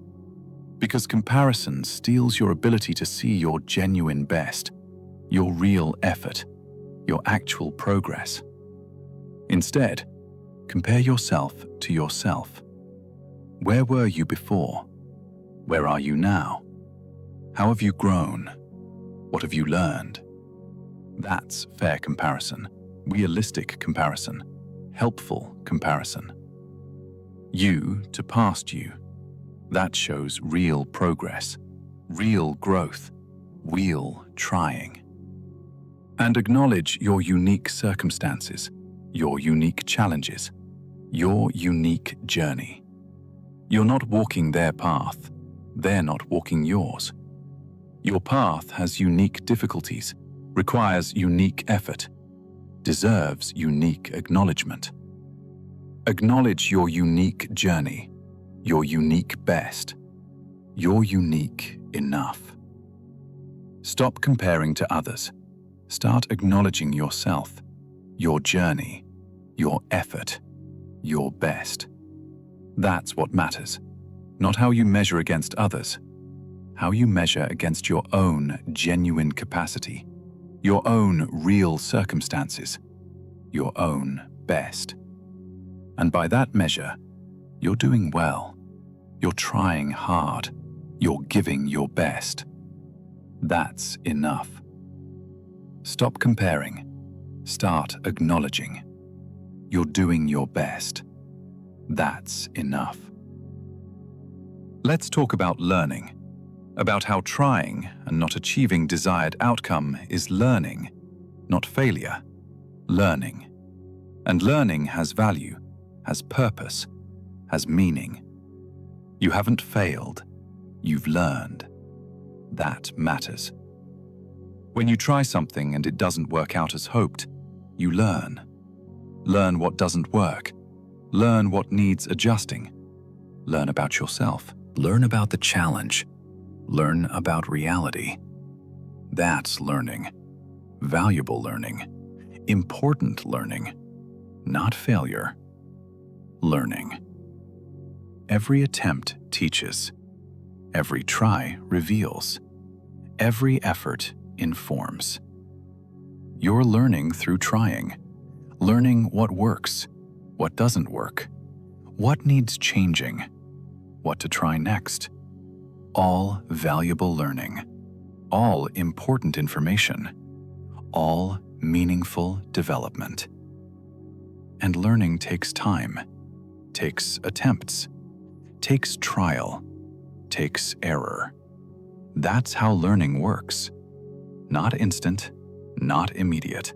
Because comparison steals your ability to see your genuine best, your real effort, your actual progress. Instead, compare yourself to yourself. Where were you before? Where are you now? How have you grown? What have you learned? That's fair comparison, realistic comparison, helpful comparison. You to past you. That shows real progress, real growth, real trying. And acknowledge your unique circumstances, your unique challenges, your unique journey. You're not walking their path, they're not walking yours. Your path has unique difficulties, requires unique effort, deserves unique acknowledgement. Acknowledge your unique journey, your unique best, your unique enough. Stop comparing to others. Start acknowledging yourself, your journey, your effort, your best. That's what matters. Not how you measure against others, how you measure against your own genuine capacity, your own real circumstances, your own best. And by that measure, you're doing well. You're trying hard. You're giving your best. That's enough. Stop comparing. Start acknowledging. You're doing your best. That's enough. Let's talk about learning, about how trying and not achieving desired outcome is learning, not failure. Learning. And learning has value, has purpose, has meaning. You haven't failed. You've learned. That matters. When you try something and it doesn't work out as hoped, you learn. Learn what doesn't work. Learn what needs adjusting. Learn about yourself. Learn about the challenge. Learn about reality. That's learning. Valuable learning. Important learning. Not failure. Learning. Every attempt teaches. Every try reveals. Every effort informs. You're learning through trying. Learning what works, what doesn't work, what needs changing, what to try next. All valuable learning. All important information. All meaningful development. And learning takes time, takes attempts, takes trial, takes error. That's how learning works. Not instant, not immediate,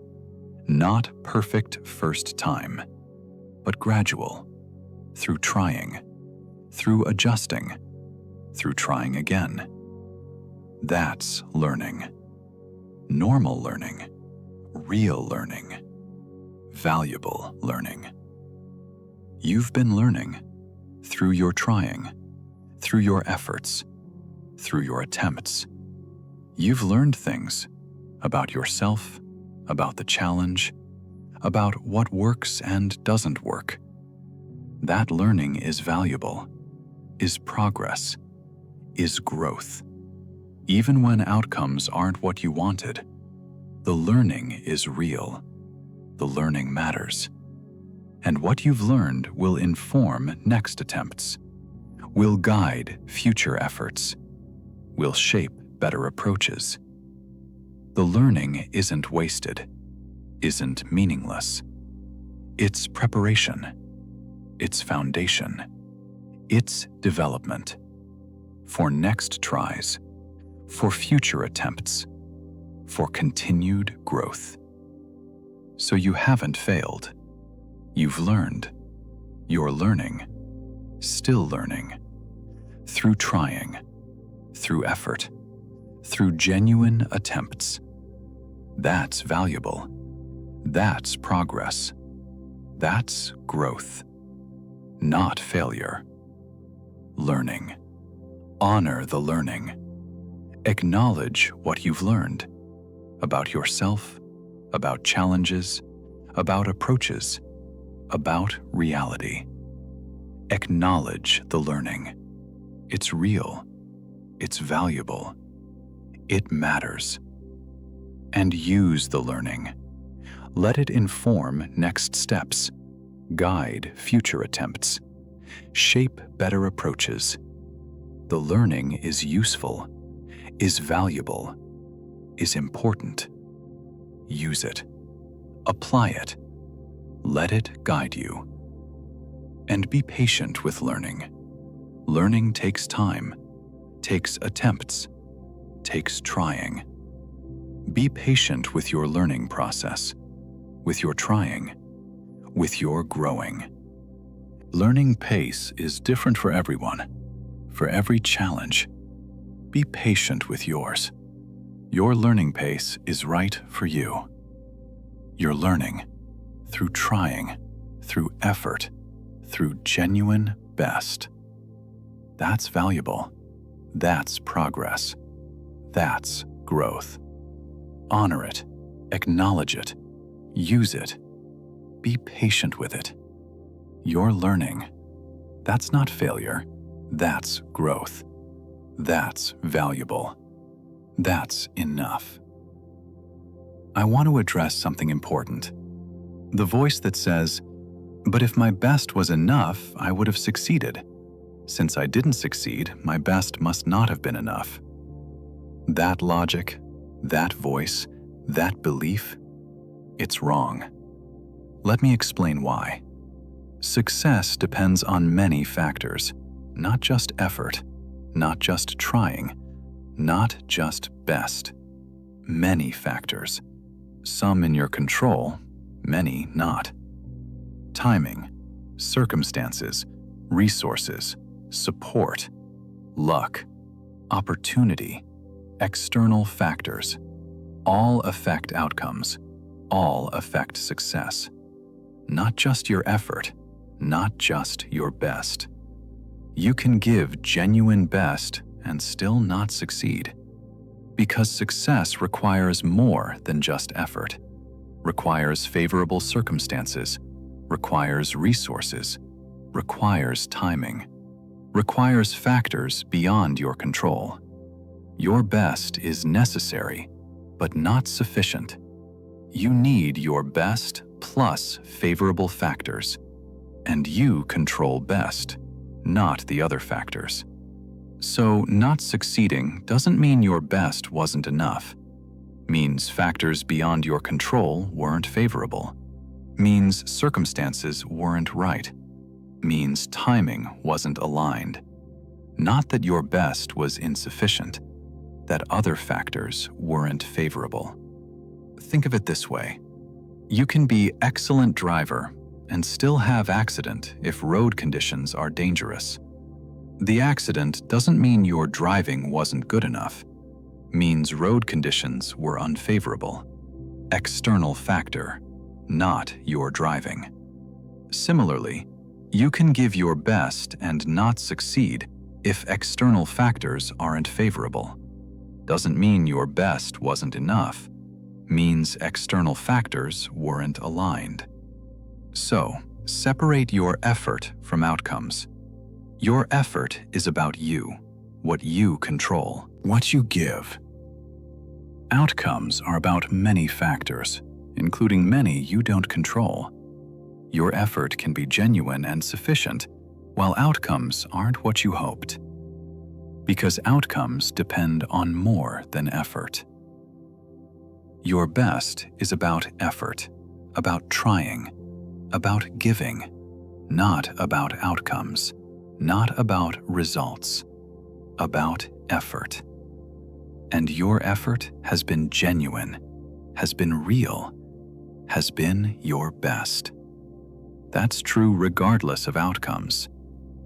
not perfect first time, but gradual, through trying, through adjusting, through trying again. That's learning. Normal learning, real learning, valuable learning. You've been learning through your trying, through your efforts, through your attempts. You've learned things about yourself, about the challenge, about what works and doesn't work. That learning is valuable, is progress, is growth. Even when outcomes aren't what you wanted, the learning is real. The learning matters. And what you've learned will inform next attempts, will guide future efforts, will shape better approaches. The learning isn't wasted. isn't meaningless. It's preparation. It's foundation. It's development. For next tries. For future attempts. For continued growth. So you haven't failed. You've learned. You're learning. Still learning. Through trying. Through effort. Through genuine attempts. That's valuable. That's progress. That's growth. Not failure. Learning. Honor the learning. Acknowledge what you've learned about yourself, about challenges, about approaches, about reality. Acknowledge the learning. It's real. It's valuable. It matters. And use the learning. Let it inform next steps, guide future attempts, shape better approaches. The learning is useful, is valuable, is important. Use it. Apply it. Let it guide you. And be patient with learning. Learning takes time, takes attempts, takes trying. Be patient with your learning process, with your trying, with your growing. Learning pace is different for everyone, for every challenge. Be patient with yours. Your learning pace is right for you. You're learning through trying, through effort, through genuine best. That's valuable. That's progress. That's growth. Honor it. Acknowledge it. Use it. Be patient with it. You're learning. That's not failure. That's growth. That's valuable. That's enough. I want to address something important. The voice that says, "But if my best was enough, I would have succeeded. Since I didn't succeed, my best must not have been enough." That logic, that voice, that belief, it's wrong. Let me explain why. Success depends on many factors, not just effort, not just trying, not just best. Many factors. Some in your control, many not. Timing, circumstances, resources, support, luck, opportunity, external factors. All affect outcomes. All affect success. Not just your effort, not just your best. You can give genuine best and still not succeed. Because success requires more than just effort, requires favorable circumstances, requires resources, requires timing, requires factors beyond your control. Your best is necessary, but not sufficient. You need your best plus favorable factors, and you control best, not the other factors. So, not succeeding doesn't mean your best wasn't enough. Means factors beyond your control weren't favorable. Means circumstances weren't right. Means timing wasn't aligned. Not that your best was insufficient, that other factors weren't favorable. Think of it this way. You can be excellent driver and still have accident if road conditions are dangerous. The accident doesn't mean your driving wasn't good enough. Means road conditions were unfavorable. External factor, not your driving. Similarly, you can give your best and not succeed if external factors aren't favorable. Doesn't mean your best wasn't enough. Means external factors weren't aligned. So, separate your effort from outcomes. Your effort is about you, what you control, what you give. Outcomes are about many factors, including many you don't control. Your effort can be genuine and sufficient, while outcomes aren't what you hoped. Because outcomes depend on more than effort. Your best is about effort, about trying, about giving, not about outcomes, not about results, about effort. And your effort has been genuine, has been real, has been your best. That's true regardless of outcomes,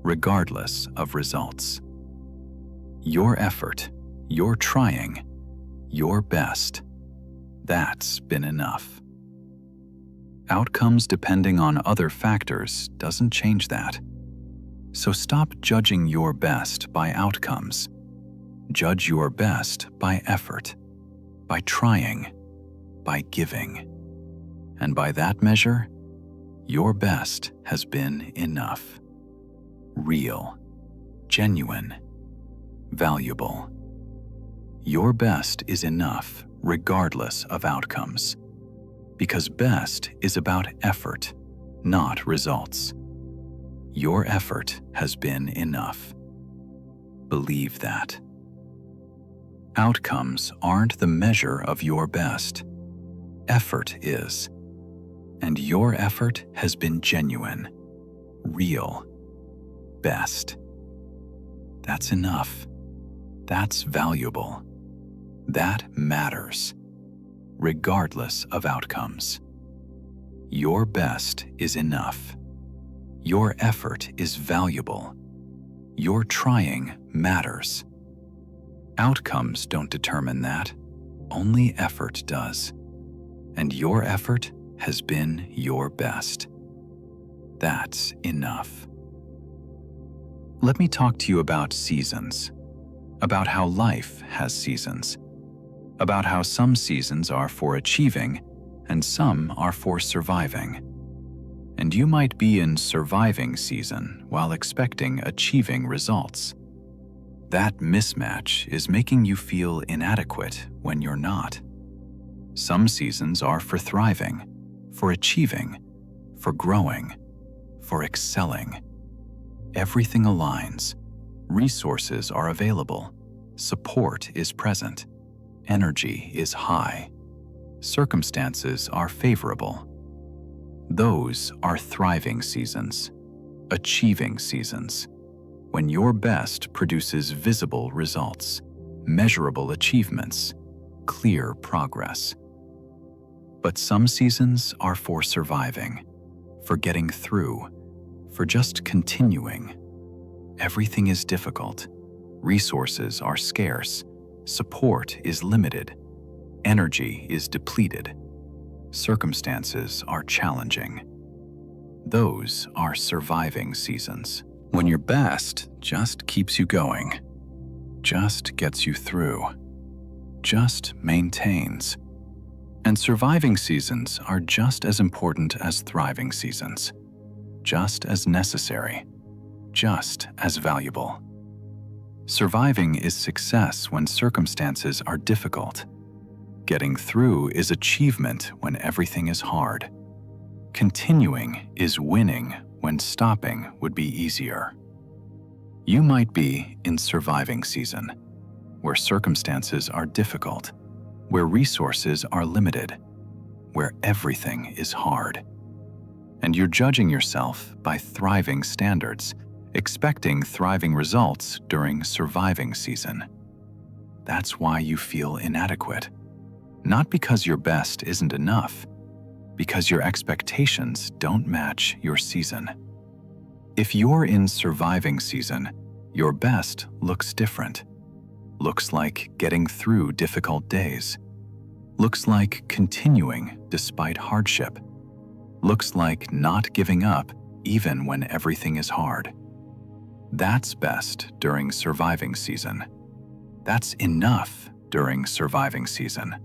regardless of results. Your effort, your trying, your best, that's been enough. Outcomes depending on other factors doesn't change that. So stop judging your best by outcomes. Judge your best by effort, by trying, by giving. And by that measure, your best has been enough. Real, genuine, valuable. Your best is enough regardless of outcomes, because best is about effort, not results. Your effort has been enough. Believe that. Outcomes aren't the measure of your best. Effort is. And your effort has been genuine, real, best. That's enough. That's valuable. That matters, regardless of outcomes. Your best is enough. Your effort is valuable. Your trying matters. Outcomes don't determine that. Only effort does. And your effort has been your best. That's enough. Let me talk to you about seasons, about how life has seasons, about how some seasons are for achieving and some are for surviving. And you might be in surviving season while expecting achieving results. That mismatch is making you feel inadequate when you're not. Some seasons are for thriving, for achieving, for growing, for excelling. Everything aligns. Resources are available. Support is present. Energy is high. Circumstances are favorable. Those are thriving seasons, achieving seasons, when your best produces visible results, measurable achievements, clear progress. But some seasons are for surviving, for getting through, for just continuing. Everything is difficult. Resources are scarce. Support is limited. Energy is depleted. Circumstances are challenging. Those are surviving seasons, when your best just keeps you going, just gets you through, just maintains. And surviving seasons are just as important as thriving seasons, just as necessary, just as valuable. Surviving is success when circumstances are difficult. Getting through is achievement when everything is hard. Continuing is winning when stopping would be easier. You might be in surviving season, where circumstances are difficult, where resources are limited, where everything is hard. And you're judging yourself by thriving standards, expecting thriving results during surviving season. That's why you feel inadequate. Not because your best isn't enough, because your expectations don't match your season. If you're in surviving season, your best looks different. Looks like getting through difficult days. Looks like continuing despite hardship. Looks like not giving up even when everything is hard. That's best during surviving season. That's enough during surviving season.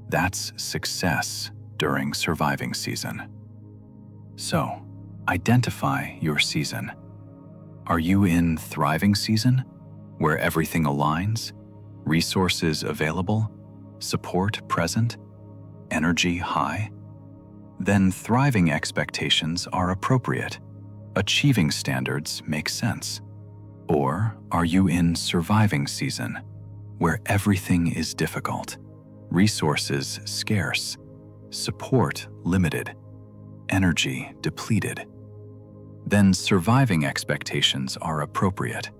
That's success during surviving season. So, identify your season. Are you in thriving season, where everything aligns, resources available, support present, energy high? Then thriving expectations are appropriate. Achieving standards make sense. Or are you in surviving season, where everything is difficult? resources scarce, support limited, energy depleted, then surviving expectations are appropriate.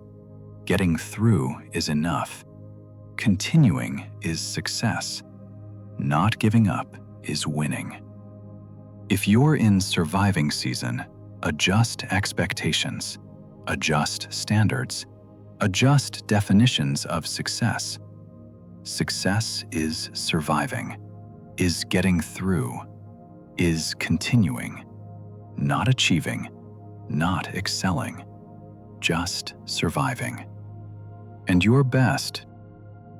Getting through is enough. Continuing is success. Not giving up is winning. If you're in surviving season, adjust expectations, adjust standards, adjust definitions of success. Success is surviving, is getting through, is continuing, not achieving, not excelling, just surviving. And your best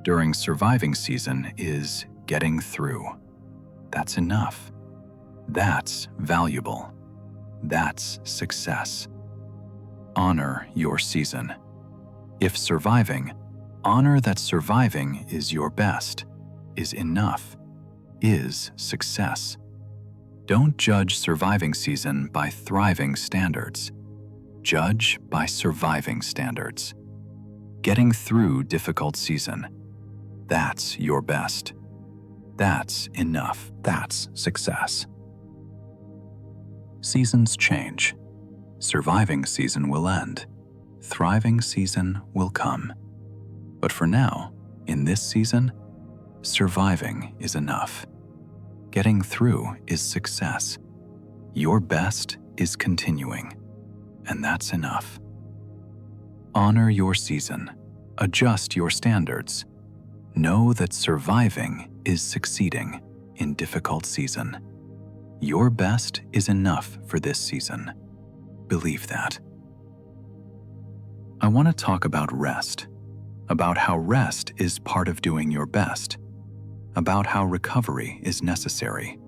during surviving season is getting through. That's enough. That's valuable. That's success. Honor your season. If surviving, honor that surviving is your best, is enough, is success. Don't judge surviving season by thriving standards. Judge by surviving standards. Getting through difficult season. That's your best. That's enough. That's success. Seasons change. Surviving season will end. Thriving season will come. But for now, in this season, surviving is enough. Getting through is success. Your best is continuing, and that's enough. Honor your season. Adjust your standards. Know that surviving is succeeding in difficult season. Your best is enough for this season. Believe that. I want to talk about rest, about how rest is part of doing your best, about how recovery is necessary,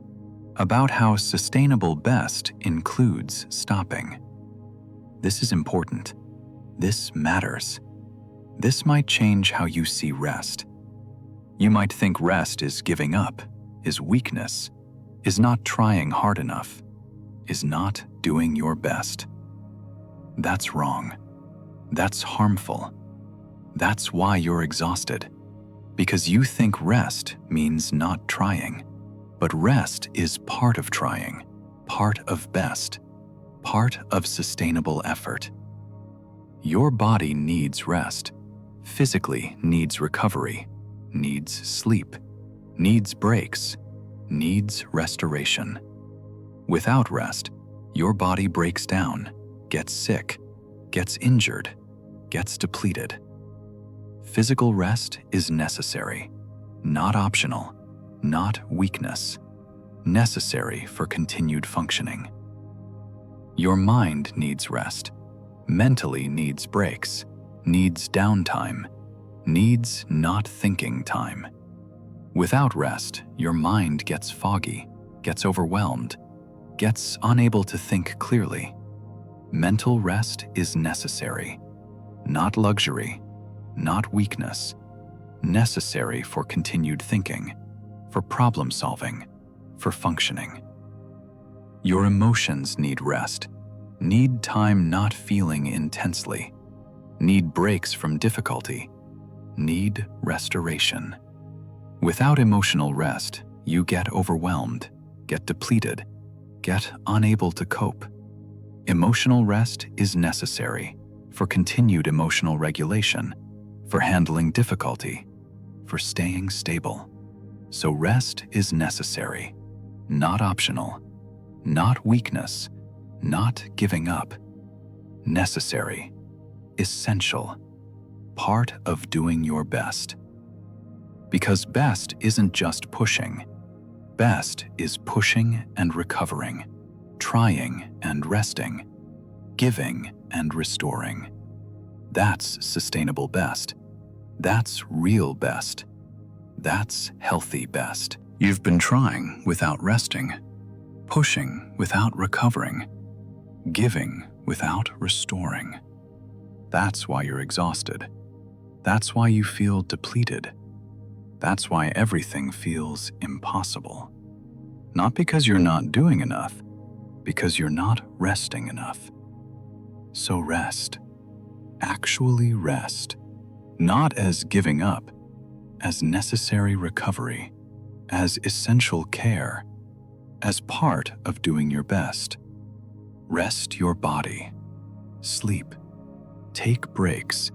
about how sustainable best includes stopping. This is important. This matters. This might change how you see rest. You might think rest is giving up, is weakness, is not trying hard enough, is not doing your best. That's wrong. That's harmful. That's why you're exhausted. Because you think rest means not trying. But rest is part of trying, part of best, part of sustainable effort. Your body needs rest, physically needs recovery, needs sleep, needs breaks, needs restoration. Without rest, your body breaks down, gets sick, gets injured, gets depleted. Physical rest is necessary, not optional, not weakness, necessary for continued functioning. Your mind needs rest, mentally needs breaks, needs downtime, needs not thinking time. Without rest, your mind gets foggy, gets overwhelmed, gets unable to think clearly. Mental rest is necessary, not luxury, not weakness, necessary for continued thinking, for problem solving, for functioning. Your emotions need rest, need time not feeling intensely, need breaks from difficulty, need restoration. Without emotional rest, you get overwhelmed, get depleted, get unable to cope. Emotional rest is necessary for continued emotional regulation, for handling difficulty, for staying stable. So rest is necessary, not optional, not weakness, not giving up. Necessary, essential, part of doing your best. Because best isn't just pushing. Best is pushing and recovering, trying and resting, giving and restoring. That's sustainable best. That's real best. That's healthy best. You've been trying without resting, pushing without recovering, giving without restoring. That's why you're exhausted. That's why you feel depleted. That's why everything feels impossible. Not because you're not doing enough, because you're not resting enough. So rest. Actually rest. Not as giving up, as necessary recovery, as essential care, as part of doing your best. Rest your body. Sleep. Take breaks.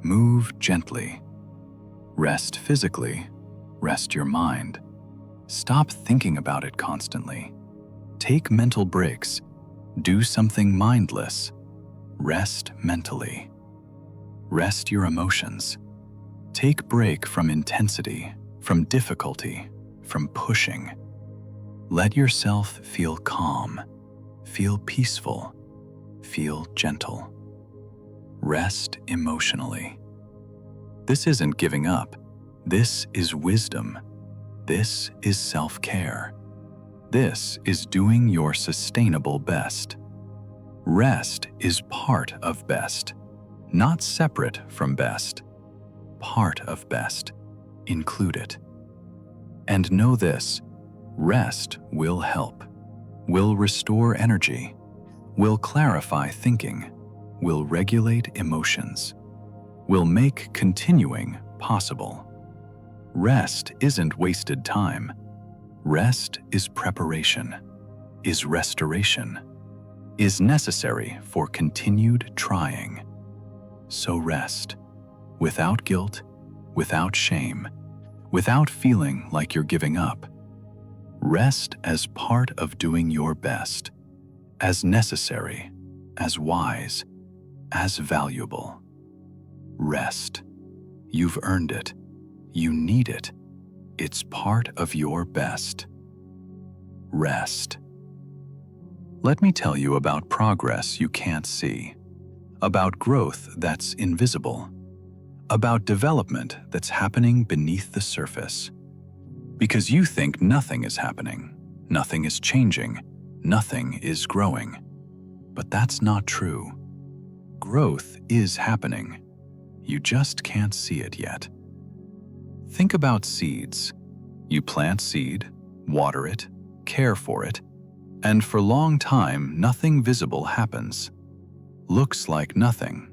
Move gently. Rest physically. Rest your mind. Stop thinking about it constantly. Take mental breaks. Do something mindless. Rest mentally. Rest your emotions. Take break from intensity, from difficulty, from pushing. Let yourself feel calm, feel peaceful, feel gentle. Rest emotionally. This isn't giving up. This is wisdom. This is self-care. This is doing your sustainable best. Rest is part of best, not separate from best. Part of best. Include it. And know this, rest will help, will restore energy, will clarify thinking, will regulate emotions, will make continuing possible. Rest isn't wasted time. Rest is preparation, is restoration, is necessary for continued trying. So rest, without guilt, without shame, without feeling like you're giving up. Rest as part of doing your best, as necessary, as wise, as valuable. Rest. You've earned it. You need it. It's part of your best. Rest. Let me tell you about progress you can't see, about growth that's invisible, about development that's happening beneath the surface. Because you think nothing is happening, nothing is changing, nothing is growing. But that's not true. Growth is happening. You just can't see it yet. Think about seeds. You plant seed, water it, care for it, and for a long time, nothing visible happens. Looks like nothing.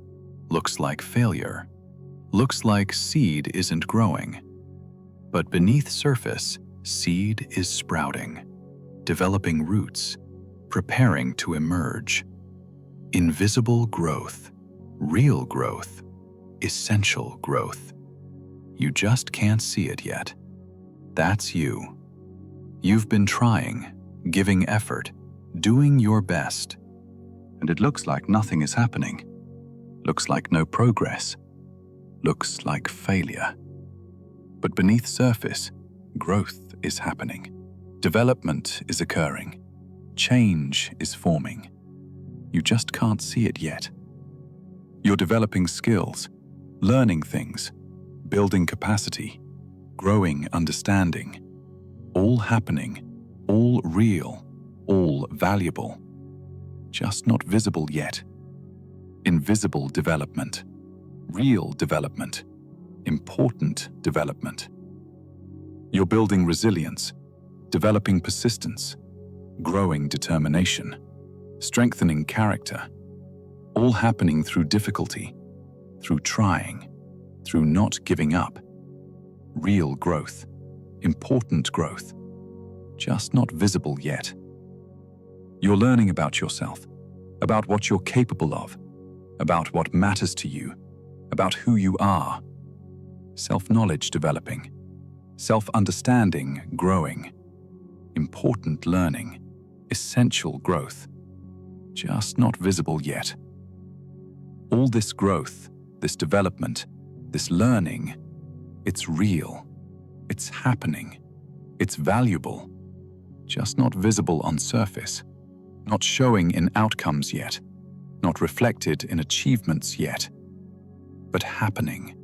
Looks like failure. Looks like seed isn't growing. But beneath surface, seed is sprouting, developing roots, preparing to emerge. Invisible growth, real growth, essential growth. You just can't see it yet. That's you. You've been trying, giving effort, doing your best, and it looks like nothing is happening. Looks like no progress. Looks like failure. But beneath surface, growth is happening. Development is occurring. Change is forming. You just can't see it yet. You're developing skills, learning things, building capacity, growing understanding. All happening, all real, all valuable. Just not visible yet. Invisible development, real development, important development. You're building resilience, developing persistence, growing determination, strengthening character, all happening through difficulty, through trying, through not giving up. Real growth, important growth, just not visible yet. You're learning about yourself, about what you're capable of, about what matters to you, about who you are. Self-knowledge developing, self-understanding growing, important learning, essential growth, just not visible yet. All this growth, this development, this learning, it's real, it's happening, it's valuable, just not visible on surface, not showing in outcomes yet, not reflected in achievements yet, but happening,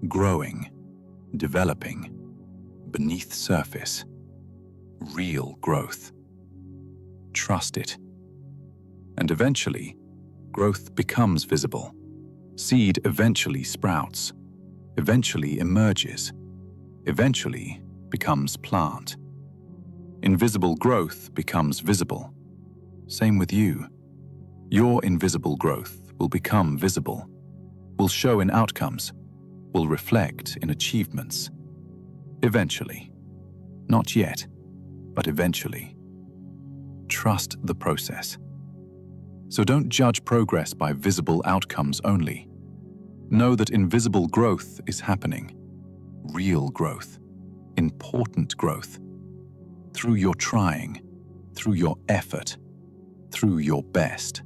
growing, developing, beneath surface, real growth. Trust it. And eventually, growth becomes visible. Seed eventually sprouts, eventually emerges, eventually becomes plant. Invisible growth becomes visible. Same with you. Your invisible growth will become visible, will show in outcomes, will reflect in achievements. Eventually. Not yet, but eventually. Trust the process. So don't judge progress by visible outcomes only. Know that invisible growth is happening. Real growth. Important growth. Through your trying, through your effort, through your best.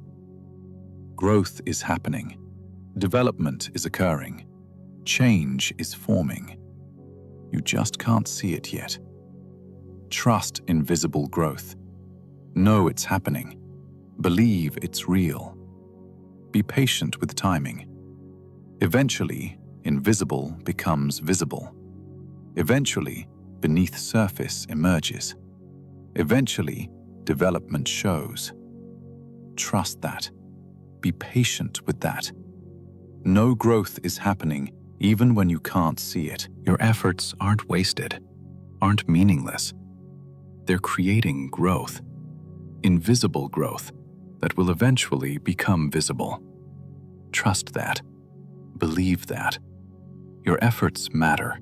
Growth is happening. Development is occurring. Change is forming. You just can't see it yet. Trust invisible growth. Know it's happening. Believe it's real. Be patient with timing. Eventually, invisible becomes visible. Eventually, beneath surface emerges. Eventually, development shows. Trust that. Be patient with that. No growth is happening even when you can't see it. Your efforts aren't wasted, aren't meaningless. They're creating growth, invisible growth that will eventually become visible. Trust that. Believe that. Your efforts matter,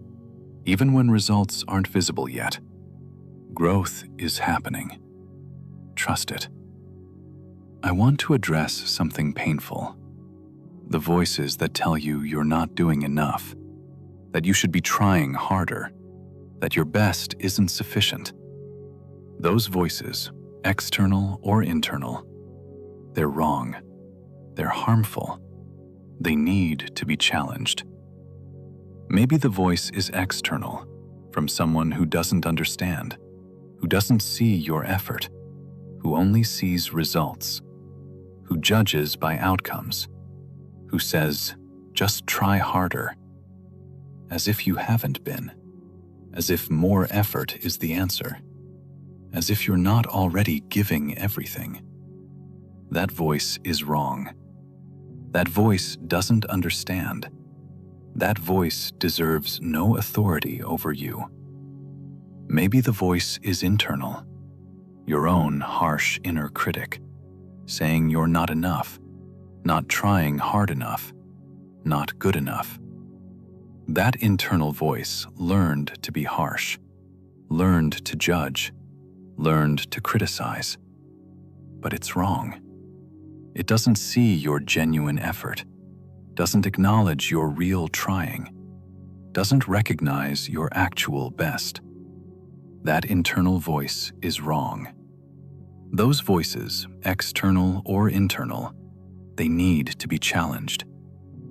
even when results aren't visible yet. Growth is happening. Trust it. I want to address something painful. The voices that tell you you're not doing enough, that you should be trying harder, that your best isn't sufficient. Those voices, external or internal, they're wrong. They're harmful. They need to be challenged. Maybe the voice is external, from someone who doesn't understand, who doesn't see your effort, who only sees results, who judges by outcomes, who says, just try harder, as if you haven't been, as if more effort is the answer, as if you're not already giving everything. That voice is wrong. That voice doesn't understand. That voice deserves no authority over you. Maybe the voice is internal, your own harsh inner critic, saying you're not enough, not trying hard enough, not good enough. That internal voice learned to be harsh, learned to judge, learned to criticize. But it's wrong. It doesn't see your genuine effort, doesn't acknowledge your real trying, doesn't recognize your actual best. That internal voice is wrong. Those voices, external or internal, they need to be challenged,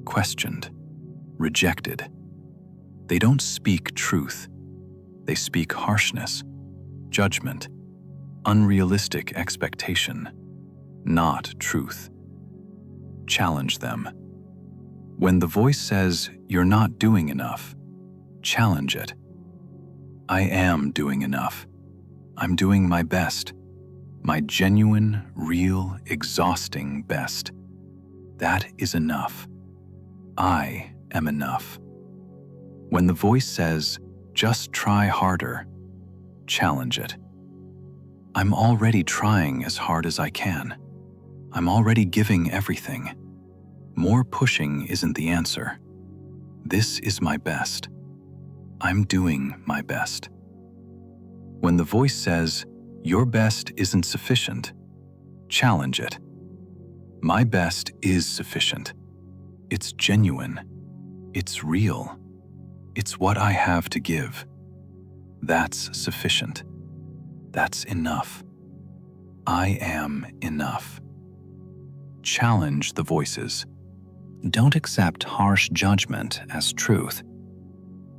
questioned, rejected. They don't speak truth. They speak harshness, judgment, unrealistic expectation, not truth. Challenge them. When the voice says you're not doing enough, challenge it. I am doing enough. I'm doing my best. My genuine, real, exhausting best. That is enough. I am enough. When the voice says, just try harder, challenge it. I'm already trying as hard as I can. I'm already giving everything. More pushing isn't the answer. This is my best. I'm doing my best. When the voice says, your best isn't sufficient, challenge it. My best is sufficient. It's genuine. It's real. It's what I have to give. That's sufficient. That's enough. I am enough. Challenge the voices. Don't accept harsh judgment as truth.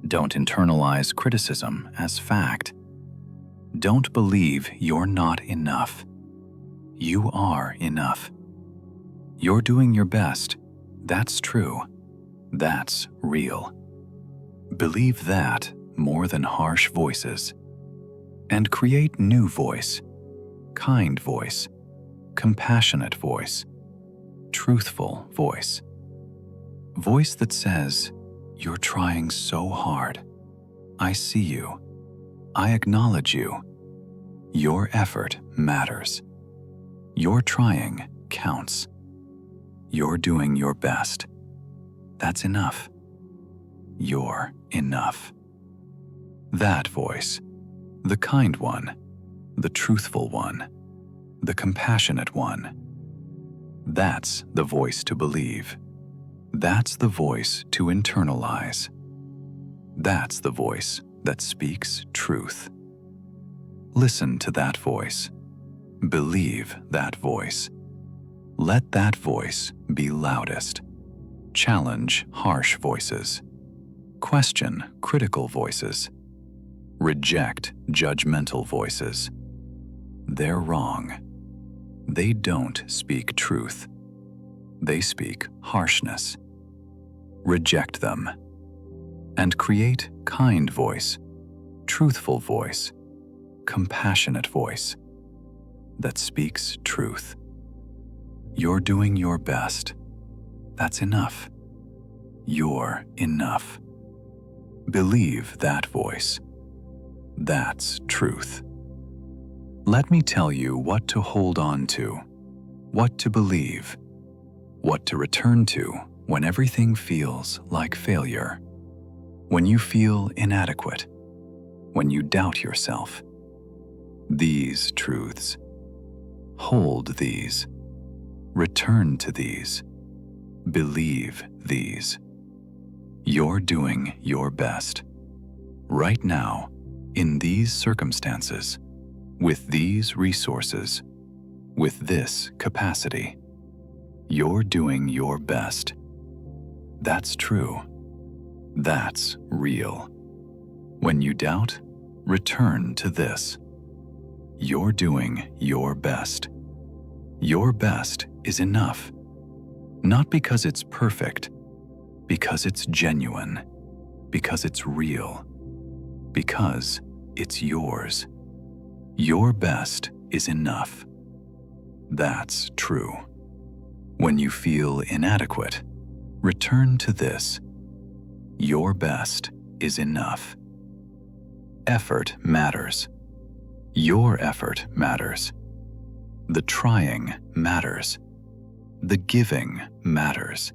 Don't internalize criticism as fact. Don't believe you're not enough. You are enough. You're doing your best. That's true. That's real. Believe that more than harsh voices. And create new voice, kind voice, compassionate voice, truthful voice. Voice that says, you're trying so hard. I see you. I acknowledge you. Your effort matters. Your trying counts. You're doing your best. That's enough. You're enough. That voice, the kind one, the truthful one, the compassionate one. That's the voice to believe. That's the voice to internalize. That's the voice that speaks truth. Listen to that voice. Believe that voice. Let that voice be loudest. Challenge harsh voices. Question critical voices. Reject judgmental voices. They're wrong. They don't speak truth. They speak harshness. Reject them. And create kind voice, truthful voice, compassionate voice that speaks truth. You're doing your best. That's enough. You're enough. Believe that voice. That's truth. Let me tell you what to hold on to, what to believe, what to return to when everything feels like failure, when you feel inadequate, when you doubt yourself. These truths. Hold these. Return to these. Believe these. You're doing your best. Right now, in these circumstances, with these resources, with this capacity, you're doing your best. That's true. That's real. When you doubt, return to this. You're doing your best. Your best is enough. Not because it's perfect, because it's genuine, because it's real, because it's yours. Your best is enough. That's true. When you feel inadequate, return to this. Your best is enough. Effort matters. Your effort matters. The trying matters. The giving matters.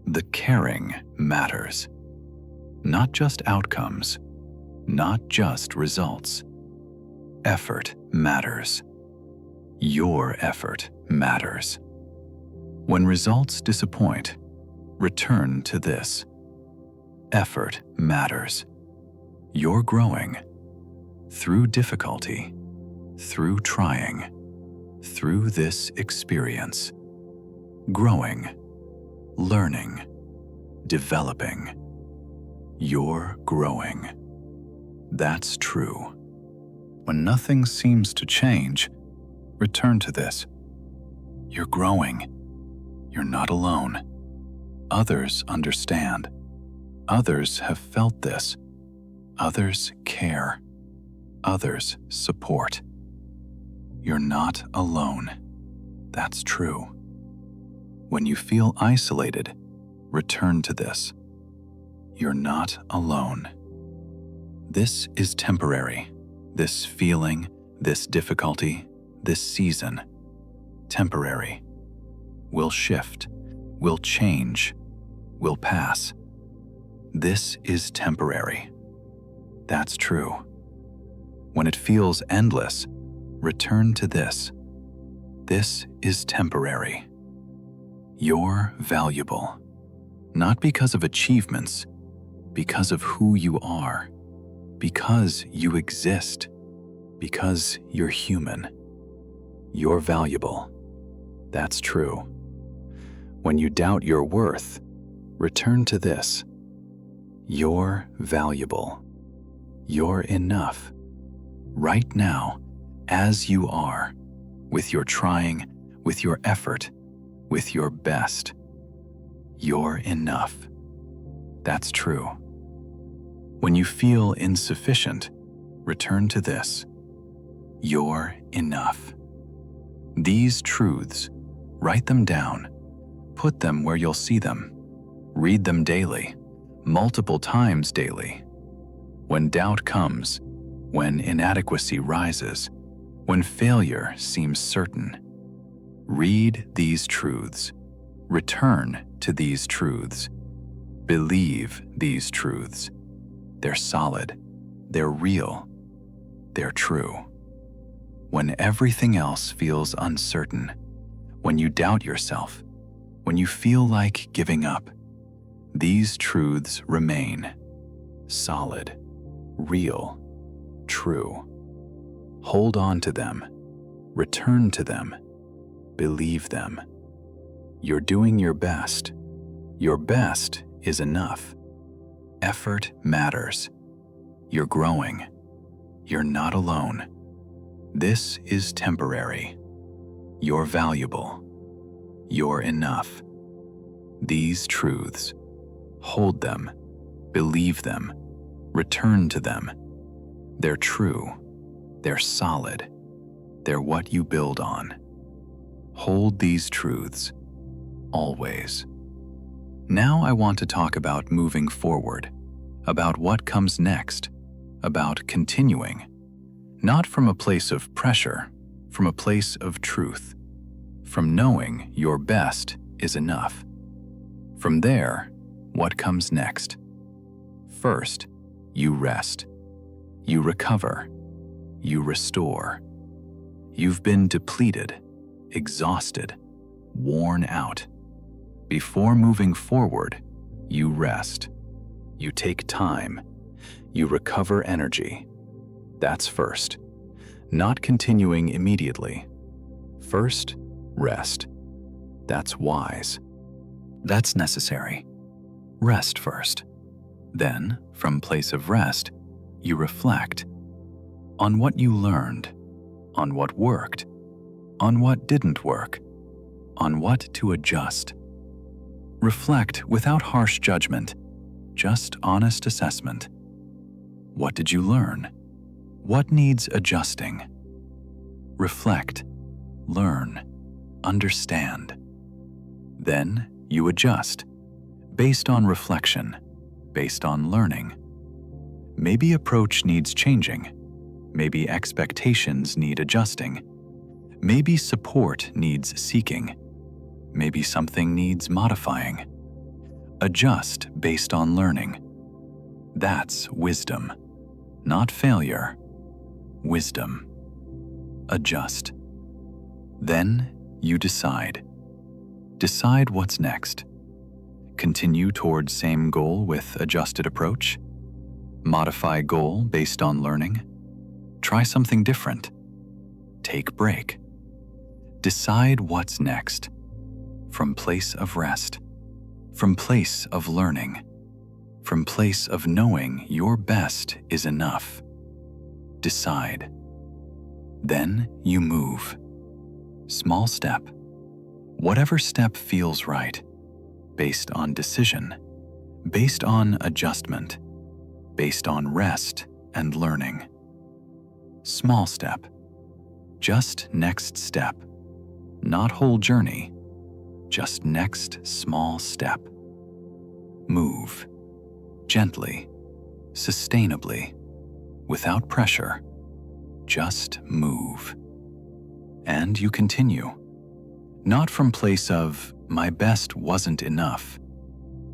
The caring matters. Not just outcomes, not just results. Effort matters. Your effort matters. When results disappoint, return to this. Effort matters. You're growing. Through difficulty, through trying, through this experience. Growing, learning, developing. You're growing. That's true. When nothing seems to change, return to this. You're growing. You're not alone. Others understand. Others have felt this. Others care. Others support. You're not alone. That's true. When you feel isolated, return to this. You're not alone. This is temporary. This feeling, this difficulty, this season. Temporary. Will shift, will change, will pass. This is temporary. That's true. When it feels endless, return to this. This is temporary. You're valuable, not because of achievements, because of who you are, because you exist, because you're human. You're valuable. That's true. When you doubt your worth, return to this. You're valuable. You're enough. Right now, as you are, with your trying, with your effort, with your best. You're enough. That's true. When you feel insufficient, return to this. You're enough. These truths, write them down. Put them where you'll see them. Read them daily, multiple times daily. When doubt comes, when inadequacy rises, when failure seems certain, read these truths. Return to these truths. Believe these truths. They're solid. They're real. they're true. When everything else feels uncertain, when you doubt yourself, when you feel like giving up, these truths remain solid, real, true. Hold on to them, return to them, believe them. You're doing your best. Your best is enough. Effort matters. You're growing. You're not alone. This is temporary. You're valuable. You're enough. These truths, hold them, believe them, return to them. They're true. They're solid. They're what you build on. Hold these truths, always. Now I want to talk about moving forward, about what comes next, about continuing, not from a place of pressure, from a place of truth, from knowing your best is enough. From there, what comes next? First, you rest. You recover. You restore. You've been depleted, exhausted, worn out. Before moving forward, you rest. You take time. You recover energy. That's first. Not continuing immediately. First, rest. That's wise. That's necessary. Rest first. Then, from place of rest, you reflect on what you learned, on what worked, on what didn't work, on what to adjust. Reflect without harsh judgment, just honest assessment. What did you learn? What needs adjusting? Reflect, learn, understand. Then you adjust, based on reflection, based on learning. Maybe approach needs changing. Maybe expectations need adjusting. Maybe support needs seeking. Maybe something needs modifying. Adjust based on learning. That's wisdom, not failure. Wisdom. Adjust. Then you decide. Decide what's next. Continue towards same goal with adjusted approach. Modify goal based on learning. Try something different. Take break. Decide what's next. From place of rest. From place of learning. From place of knowing your best is enough. Decide. Then you move. Small step. Whatever step feels right. Based on decision. Based on adjustment. Based on rest and learning. Small step. Just next step. Not whole journey. Just next small step. Move. Gently. Sustainably. Without pressure. Just move. And you continue. Not from place of, my best wasn't enough.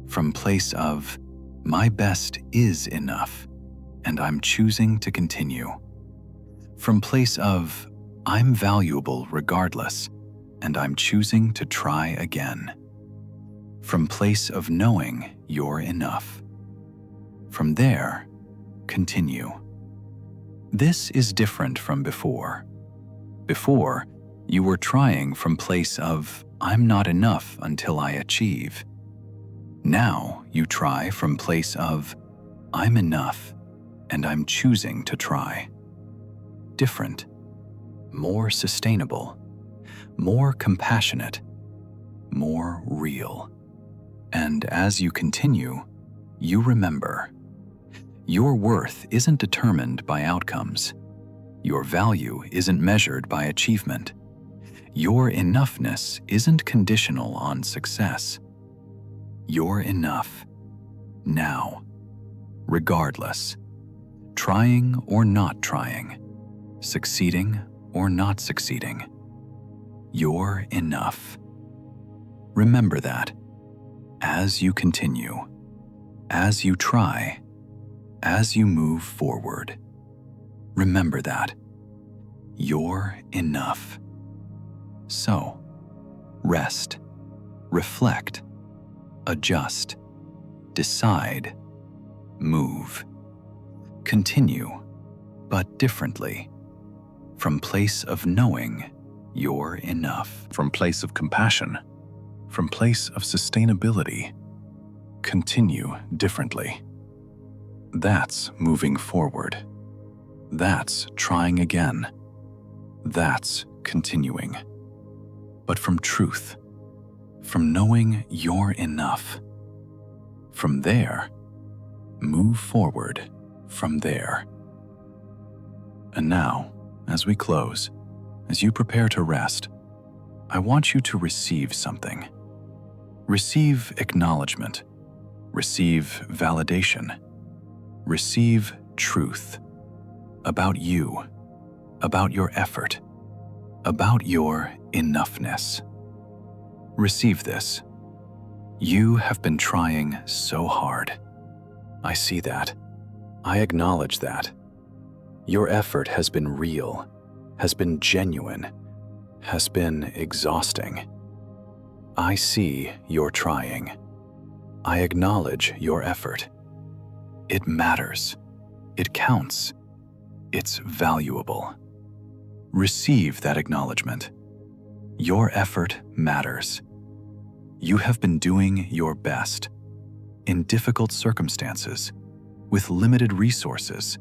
From place of, my best is enough, and I'm choosing to continue. From place of, I'm valuable regardless, and I'm choosing to try again. From place of knowing you're enough. From there, continue. This is different from before. Before, you were trying from place of, I'm not enough until I achieve. Now you try from place of, I'm enough, and I'm choosing to try. Different. More sustainable. More compassionate. More real. And as you continue, you remember. Your worth isn't determined by outcomes. Your value isn't measured by achievement. Your enoughness isn't conditional on success. You're enough. Now. Regardless. Trying or not trying. Succeeding or not succeeding. You're enough. Remember that. As you continue. As you try. As you move forward. Remember that. You're enough. So, rest, reflect, adjust, decide, move. Continue, but differently. From place of knowing you're enough. From place of compassion. From place of sustainability. Continue differently. That's moving forward. That's trying again. That's continuing. But from truth. From knowing you're enough. From there, move forward from there. And now, as we close, as you prepare to rest, I want you to receive something. Receive acknowledgement. Receive validation. Receive truth about you, about your effort, about your enoughness. Receive this. You have been trying so hard. I see that. I acknowledge that. Your effort has been real, has been genuine, has been exhausting. I see you're trying. I acknowledge your effort. It matters. It counts. It's valuable. Receive that acknowledgement. Your effort matters. You have been doing your best in difficult circumstances, with limited resources,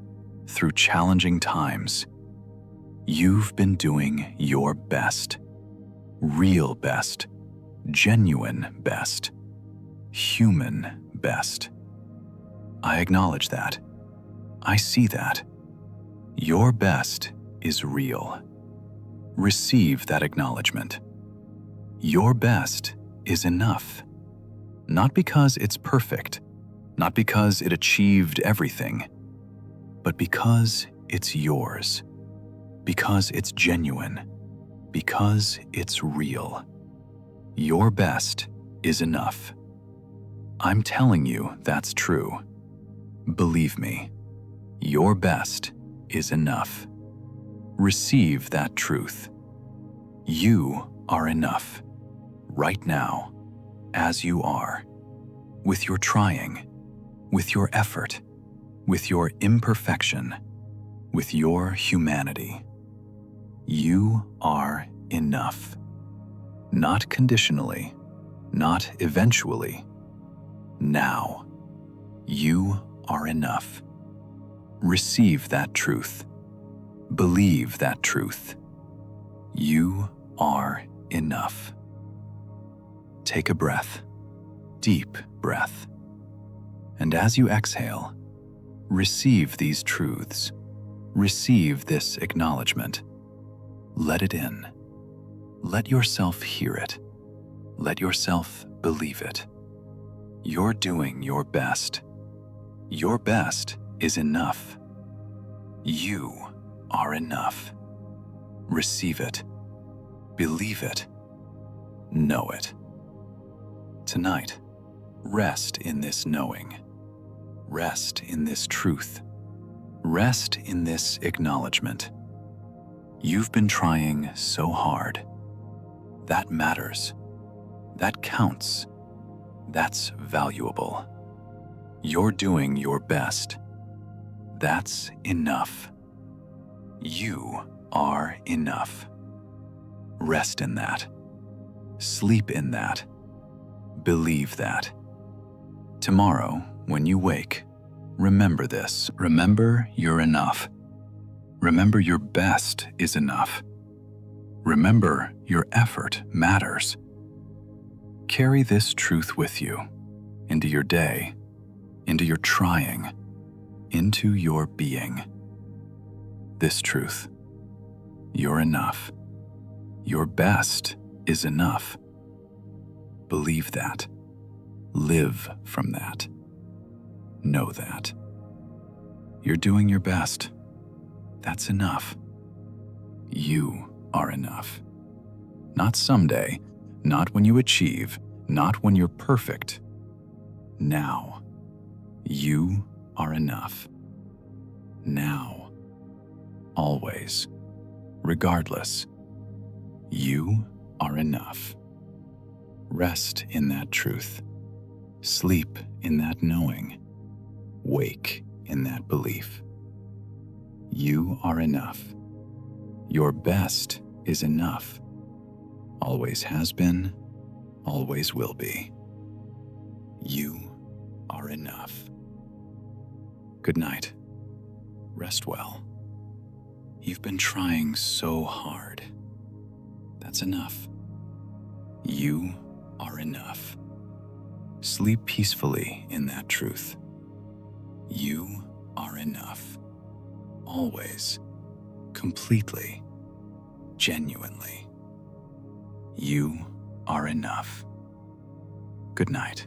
through challenging times. You've been doing your best, real best, genuine best, human best. I acknowledge that. I see that. Your best is real. Receive that acknowledgement. Your best is enough. Not because it's perfect, not because it achieved everything, but because it's yours, because it's genuine, because it's real. Your best is enough. I'm telling you that's true. Believe me, your best is enough. Receive that truth. You are enough, right now, as you are, with your trying, with your effort, with your imperfection, with your humanity. You are enough. Not conditionally, not eventually. Now, you are enough. Receive that truth. Believe that truth. You are enough. Take a breath, deep breath. And as you exhale, receive these truths. Receive this acknowledgement. Let it in. Let yourself hear it. Let yourself believe it. You're doing your best. Your best is enough. You are enough. Receive it. Believe it. Know it. Tonight, rest in this knowing. Rest in this truth. Rest in this acknowledgement. You've been trying so hard. That matters. That counts. That's valuable. You're doing your best. That's enough. You are enough. Rest in that. Sleep in that. Believe that. Tomorrow, when you wake, remember this. Remember you're enough. Remember your best is enough. Remember your effort matters. Carry this truth with you into your day, into your trying, into your being. This truth. You're enough. Your best is enough. Believe that. Live from that. Know that. You're doing your best. That's enough. You are enough. Not someday, not when you achieve, not when you're perfect. Now, you are enough. Now, always, regardless. You are enough. Rest in that truth. Sleep in that knowing. Wake in that belief. You are enough. Your best is enough. Always has been, always will be. You are enough. Good night. Rest well. You've been trying so hard. That's enough. You are enough. Sleep peacefully in that truth. You are enough. Always, completely, genuinely. You are enough. Good night.